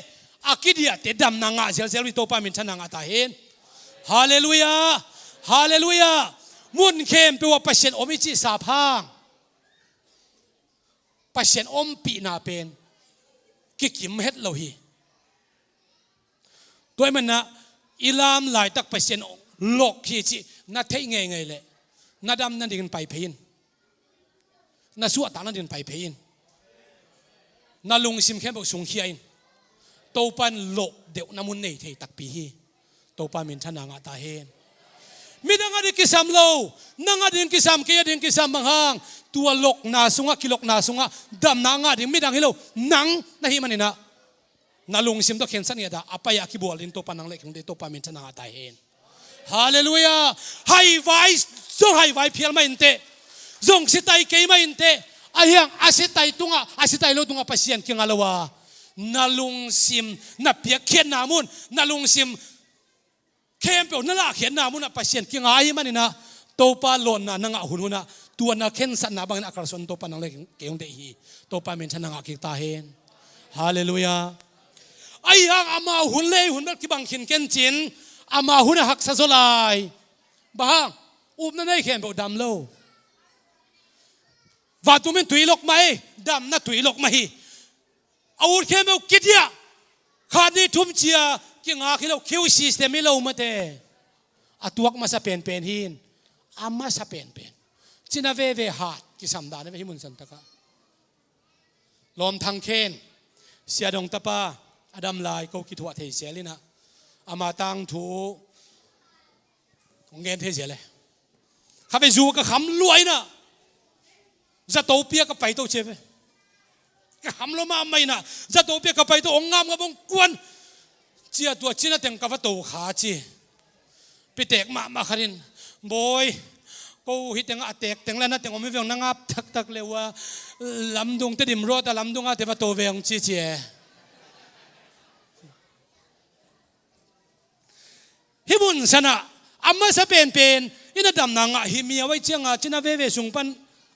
akidia te dam na nga sel wi to pa min thana nga ta hen hallelujah hallelujah mun khem pe wa pasien omi chi sa phang pasien om pi na pen ki kim het lo hi toy man na ilam lai tak pasien lok hi chi na thei nge le na dam na ding pai phein na suat ta na din pai phein na lung sim khem bo sung hiain to pan lo deu na mun nei thei tak pi hi to pa min thana nga ta hen midanga di kisam lo nanga din kisam ke din kisam banghang tua lok na sunga kilok na sunga dam na nga din midang hilo nang na hi manina na lung sim to khen san ya da apaya ki bol din to panang le khang de to pa min thana nga ta hen hallelujah hai vai so hai vai phial ma inte zong sitai ke ma inte ayang asitai tunga asitai lo tunga pasien ki ngalawa nalung sim na pia khen namun nalung sim kempe nala khen namun na pasien ki ngai manina topa lon na nanga hununa tuana khen san na bang na akarson topa nang le keong de hi topa men thana nga ki ta hen hallelujah ayang ama hunle hunbal ki bang khin ken chin ama huna hak sa zolai bahang na nei khem bo dam lo và tụi mình tùy lộc mày đam na tùy lộc mày ao khem bao kidia khát đi thum chia ki nga khi lo kiu system mi lo mate atuak ma sa pen pen hin amma sa pen pen china ve hat ki samda ne hi mun san taka lom thang khen sia dong tapa adam lai ko ki thua thei selina ama tang thu ngen thei sele kha be zu ka kham luai na za to pia ka pai to cheve ka hamlo ma mai na za to pia ka pai to ongam nga bong kwan chia tua china teng ka va to kha chi pitek ma kharin boy ko hi teng atek teng la na teng omi veng nangap tak lewa lamdung te dim ro ta lamdunga te va to veng chi chi himun sana amma sa pen ina dam na nga hi mi awai chianga china ve sung pan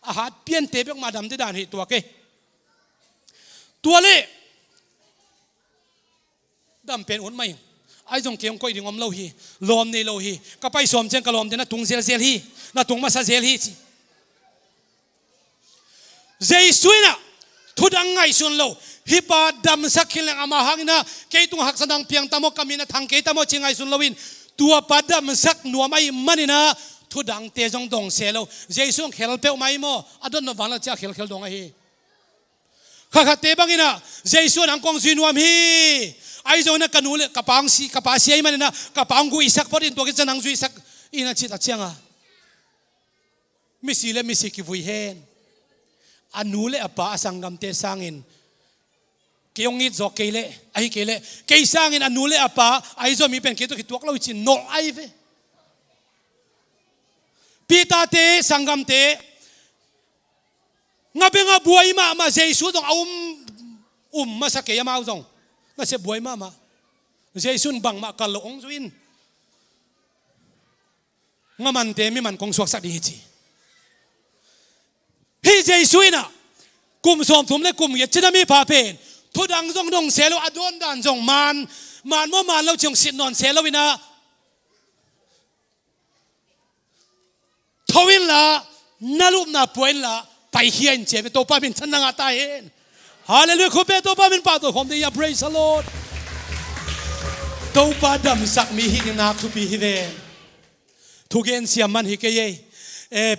a hat pian te bek madam te dan hi tua ke tua le dam pen on mai ai jong keong koi ding om lo hi lom nei lo hi ka pai som chen ka lom de na tung zel hi na tung ma sa zel hi chi zai suina thudang ngai sun lo hi pa dam sakhil ama hangina ke tung hak sadang piang tamo kamina thang ke tamo chingai sun lowin tua padam sak nuamai manina thudang te jong dong selo jaisung khel pe mai mo adon no wala cha khel dong hi kha te bangina jaisun ang kong zinuam hi ai jong na kanule kapang si kapasi ai manina kapang gu isak podin to ke janang zu isak ina chi ta changa misi ki vui hen anule apa asangam te sangin keong ngit zo kele ai kele ke sangin anule apa ai zo mi pen ke to ki tuak lo chi no ai ve pita te sangam te ngabenga buai ma jesu dong ma sa ke ma dong na se buai ma jesu bang ma kal ong zuin ngaman te mi man kong suak sa di chi hi jesu ina kum som thum le kum ye china mi pa pen thudang jong dong selo adon dan jong man mo man lo chong sit non selo ina thawin la nalup na point la pai hian che to pa min chan nga ta hen hallelujah khupe to pa min pa to khom de ya praise the lord to pa dam sak mi hi na thu pi hi ve thu gen siam man hi ke ye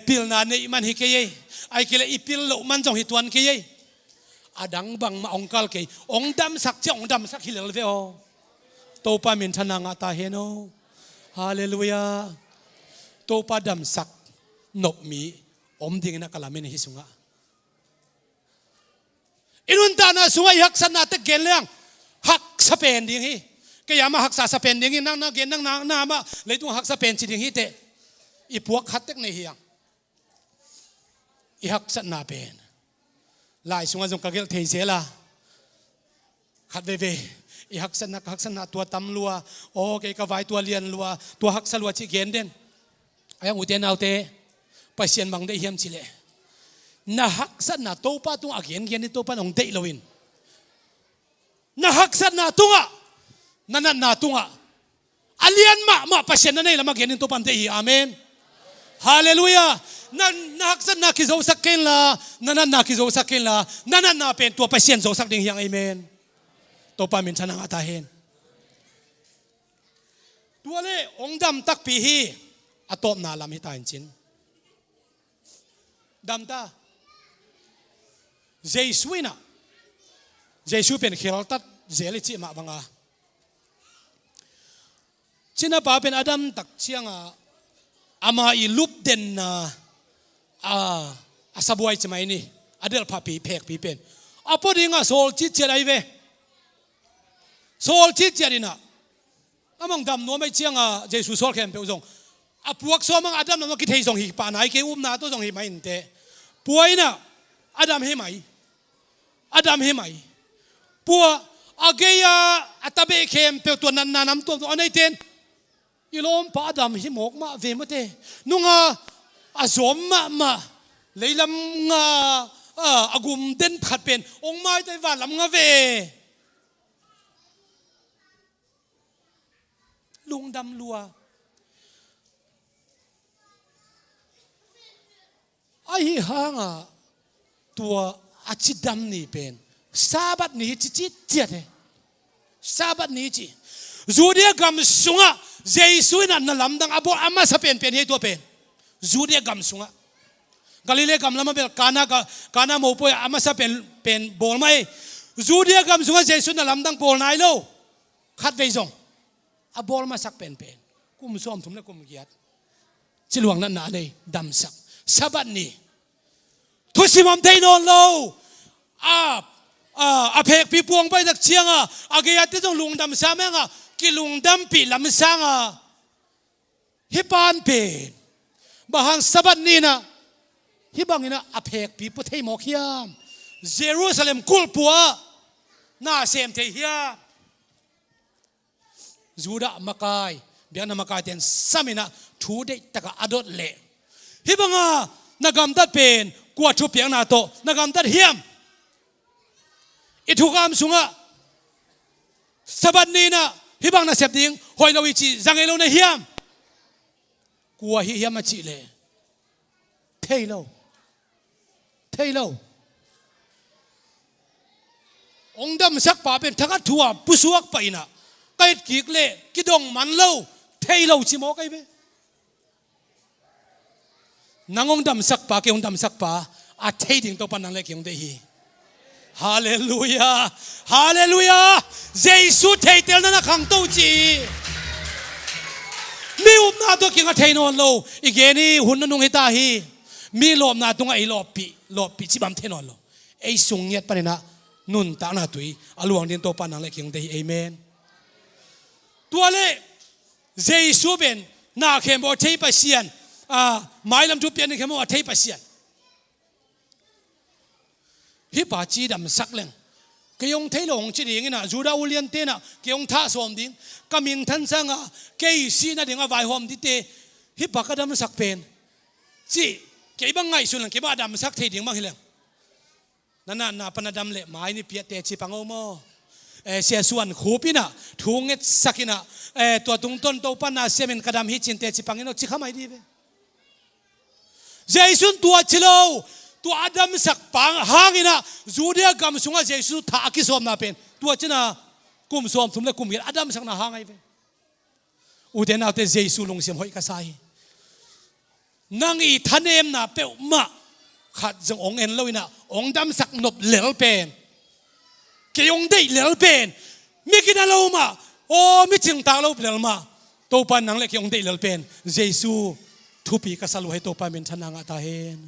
pil na nei man hi ke ye ai ke le ipil lo man jong hi tuan ke ye adang bang ma ongkal ke ong dam sak che ong dam sak hi le ve o to pa min chan nga ta hen o hallelujah to pa dam sak nop mi om ding na kalamin hi sunga inun ta na sunga hak san na te gen lang hak sa pen ding hi kaya ma hak sa pen ding nang na gen nang na ma leitung hak sa pen chi ding hi te ipuak hatek nei hiang i hak san na pen lai sunga jong kagel thei zela khat ve i hak san na tua tam lua o ke ka vai tua lian lua tua hak sa lua chi gen den ayang uten autte pasien mang de hiam chile na haksat na topa tung again gen ito pa nung day lawin na haksat na tunga nanan na tunga alian ma pasyan na nila magyan ito panday amen hallelujah na haksat na kizaw sakin la nanan na kizaw sakin la nanan na pen tua pasyan zaw sak ding yang amen topa min sanang atahin tuale ongdam tak pihi atop na lam hitain chin damta Jesuina Jesu pen khiltat zeli chi ma banga china pa pen adam tak chianga ama I lup den na asabuai chmai ni adel pha pi phek pi pen apodinga sol chi chelai ve sol chi cherina among dam no mai chianga Jesu sol khem pe zong apuak so mang adam no ki thei zong hi pa nai ke na to zong hi mai inte puaina adam he mai pua ageya atabe khem pe to nan nam to anai ten ilom pa adam hi mok ma ve mate nunga azom ma leilam nga agum den phat pen ong mai tai wa lam nga ve lung dam lua ai hanga tua achidam ni pen sabat ni chi chiate sabat ni chi zudia gam sunga jesu na lamdang abo ama sa pen he to pen zudia gam sunga galile gam lama bel kana mo po ama sa pen bol mai zudia gam sunga jesu na lamdang pol nai lo khat ve jong abol ma sak pen kum som thum na kum giat chiluang na na nei dam sak sabat ni thusimam dei non lo a phek pi puang pai dak chianga ageya te jong lungdam samenga ki lungdam pi lam sanga hipan pen bahang sabat ni na hibangina a phek pi pu thei mok hiam Jerusalem kulpua na sem thei hiam Juda makai biana makai ten samina thu de taka adot le hibanga nagam tat pen kwa thu piang na to nagam tat hiam ithukam sunga sabat ni na hibang na sepding hoilawi chi zangelo na hiam kwa hi hiam chi le thailo ongdam sak pa pen thaka thua pusuak paina kait kik le kidong man lo thailo chi mo kai be nangong dam sak pa ke ong dam sak pa a thading to panang le kyong de hi hallelujah jesu thaitel na khang to chi mi up na to kinga thainon lo igeni hun nung hita hi mi lom na tunga I lopi chi bam thainon lo ei sung yet panina nun ta na tui aluang din to panang le kyong de hi amen tuale jesu ben na khem bo thei pa sian mai lam thu pian ni khemo thei pa sian hi pa chi dam sak leng kayong thei long chi ding ina juda ulian te na kayong tha som ding kamin than sanga kei si na ding a vai hom di te hi pa ka dam sak pen chi kei bang ngai sun ke ba dam sak thei ding bang hileng na panadam le mai ni pia te chi pango mo sia suan khupina thunget sakina to tung ton to pana semen kadam hi chin te chi pangino chi khamai di be jaisun tua chilo tu adam sak pang hangina zudia gam sunga jesu tha ki som na pen tua china kum som thum le kum gi adam sak na hangai ve uden autte jesu lung sim hoi ka sai nang I thanem na pe ma khat jong ong en loina ong dam sak nop lel pen ke ong dei lel pen mi kina lo ma o mi ching ta lo lel ma to pan nang le ke ong dei lel pen jesu thupi ka salu hai to pa min thananga ta hen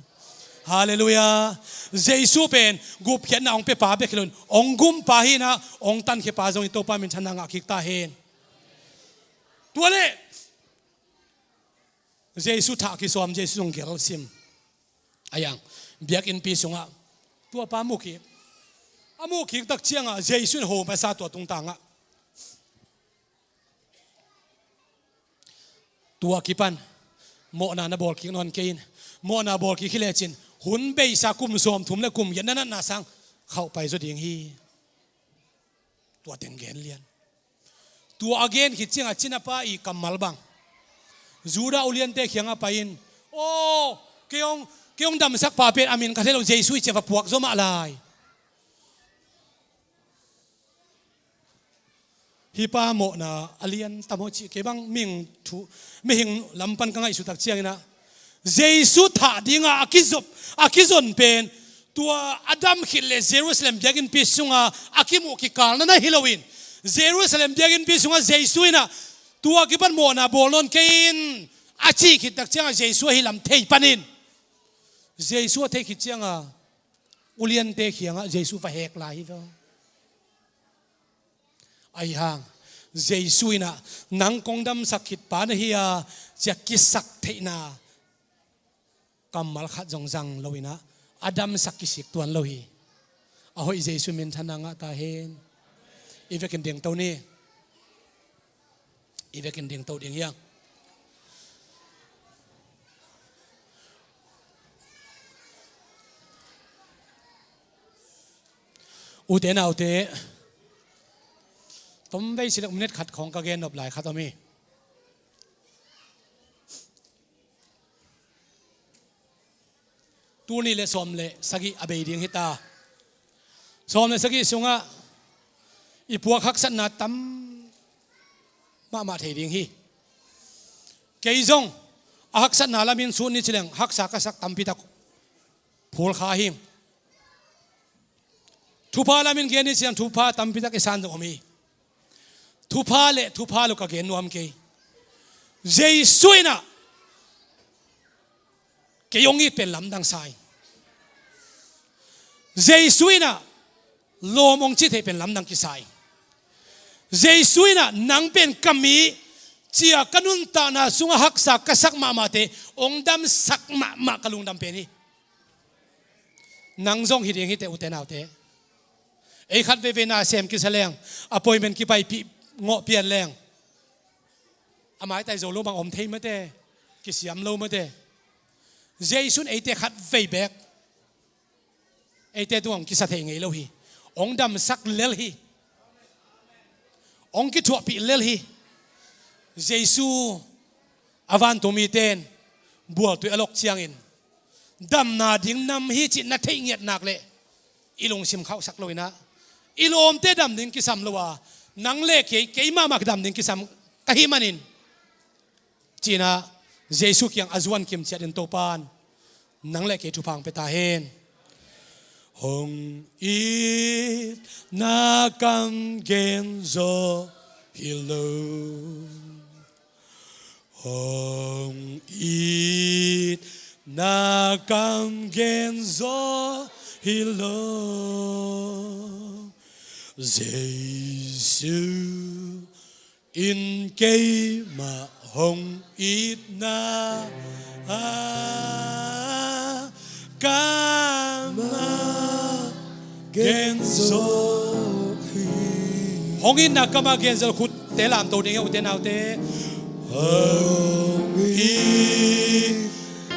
hallelujah jesu pen gup khian na ong pe pa be khilon ong gum pa hi na ong tan khe pa jong to pa min thananga khik ta hen tuale jesu tha ki som jesu ong gel sim ayang biak in pi sunga tua pa mu ki amu ki tak chianga jesu ho pa sa to tung tanga tua ki pan mo na bol ki non kein mo na bol ki khile chin hun bei sa kum som thum le kum yan na sang khau pai zo ding hi tua teng gen lian tua again hi chinga china pa I kamal bang Juda ulian te khianga pain o keong dam sak pa pe amin ka thelo Jesus che va puak zo ma lai hi pa mo na alian tamo chi ke bang ming thu me hing lampan ka ngai su tak chiang ina Jesus tha dinga akizon pen tua Adam khile Jerusalem biagin pi sunga akimu ki kal na Halloween Jerusalem biagin pi sunga Jesus ina tua kiban mo na bolon kein achi khit tak chiang Jesus hi lam thei panin Jesus thei khit chiang a ulian te khianga Jesus va hek la hi do ai hang Jesus ina nang kongdam sakit pa na hi a cha kisak theina kamal khat jong jang loina Adam sakisik tuan lohi ahoi Jesus min thananga ta hen ivekin ding to ni ivekin ding to ding yang ute na ute tom vei silak minute khat khong ka gen nop lai khatomi tu ni le som le sagi abei ding hita som le sagi sunga I puak hak sat na tam ma thei ding hi keizong a hak sat na lamin su ni chileng hak sa ka sak tam pi tak phul kha hi thupa lamin ge ni chiang thupa tam pi tak isan omi thupa lo ka gen nuam ke jesuina ke yongi pen lam dang sai jesuina lomong chi the pen lam dang ki sai jesuina nang pen kami chia kanun ta na sunga haksa kasak ma te ongdam sak ma kalung dam peni nang jong hiding hi te uten autte ei khat ve na sem ki saleng appointment ki pai pi ngo pian leng amai tai zo lo bang om thei ma te ki siam lo ma te jesun ei te khat ve bek ei te duang ki sa thei ngei lo hi ongdam sak lel hi ong ki thua pi lel hi jesu avan to mi ten bual tu alok chiang in dam na ding nam hi chi na thei ngiat nak le ilung sim khau sak loina ilom te dam ding ki sam lowa nang le ke ma mak dam ding ki sam ka hi manin china jesu kyang azuan kim chat in to pan nang le ke thu phang pe ta hen hong I na kam gen zo hello hong I na kam gen zo hello Giêsu in cây mà hồng ít na kama genzo hồng ít na kama genzo khut te làm tổ đình te nào te hồng ít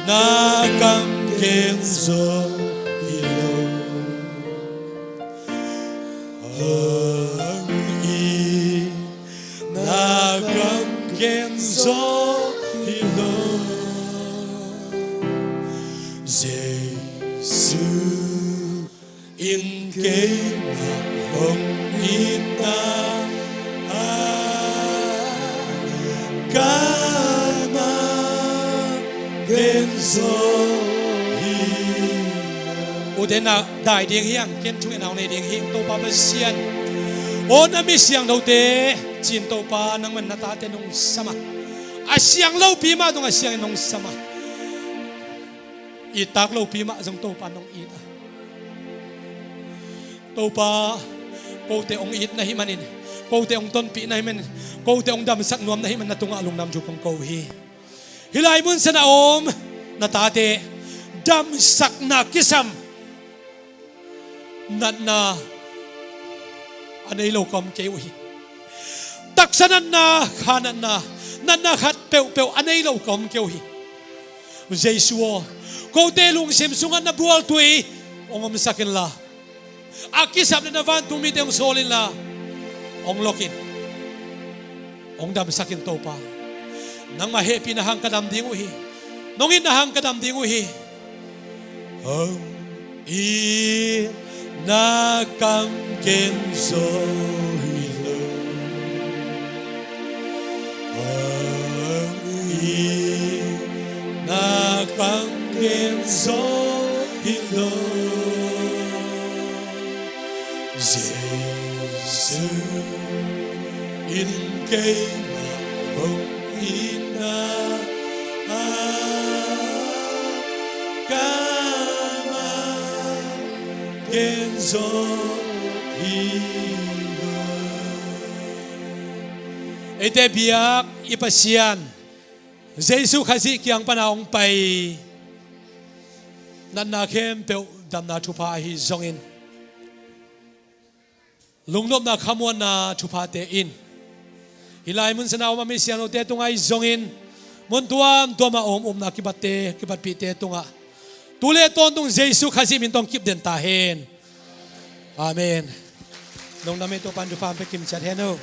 na kam genzo Genzo hilo Giêsu in cây mà hồng ít na kama genzo hilo Udena đại điện hiang kiến chung nào này điện hiang tô pa ba sian ôn ami siang đâu te chin to pa nang man nata te nong sama asyang lo pi ma dong asyang nong sama itak lo pi ma jong to pa nong it to pa ko te ong it na hi manin ko te ong ton pi na hi man ko te ong dam sak nuam na hi man natunga alung nam ju kong ko hi hilai mun sana om nata te dam sak na kisam nat na anei lo kom ke hi taksanan na khanan na nan na khat peu anei lo kom ke hi Jesu ko Go telung simsungan na bual tuwi, ongom sakin la. Akisap na navan tumite ang solin la, ong lokin. Ong dam sakin to pa. Nang mahepi na hang kadam dinguhi. Nongin na hang kadam dinguhi. Ang nakam kenso hilo. Ang nakam kenso hilo. Jesus in kay mahong ina kama kenzo hilo. Ite biyak ipasyan Jesus kasi kiyang panahong pay nanakem pe dam na chupa hi zongin lungnom na khamuan na chupate in hilai mun sana ma mesiano te tungai zongin mun tuam toma na kibate kibapite tunga tule ton tung Jesus kasi min tong kip den tahen amen nong name to pan du pam pe kim chat heno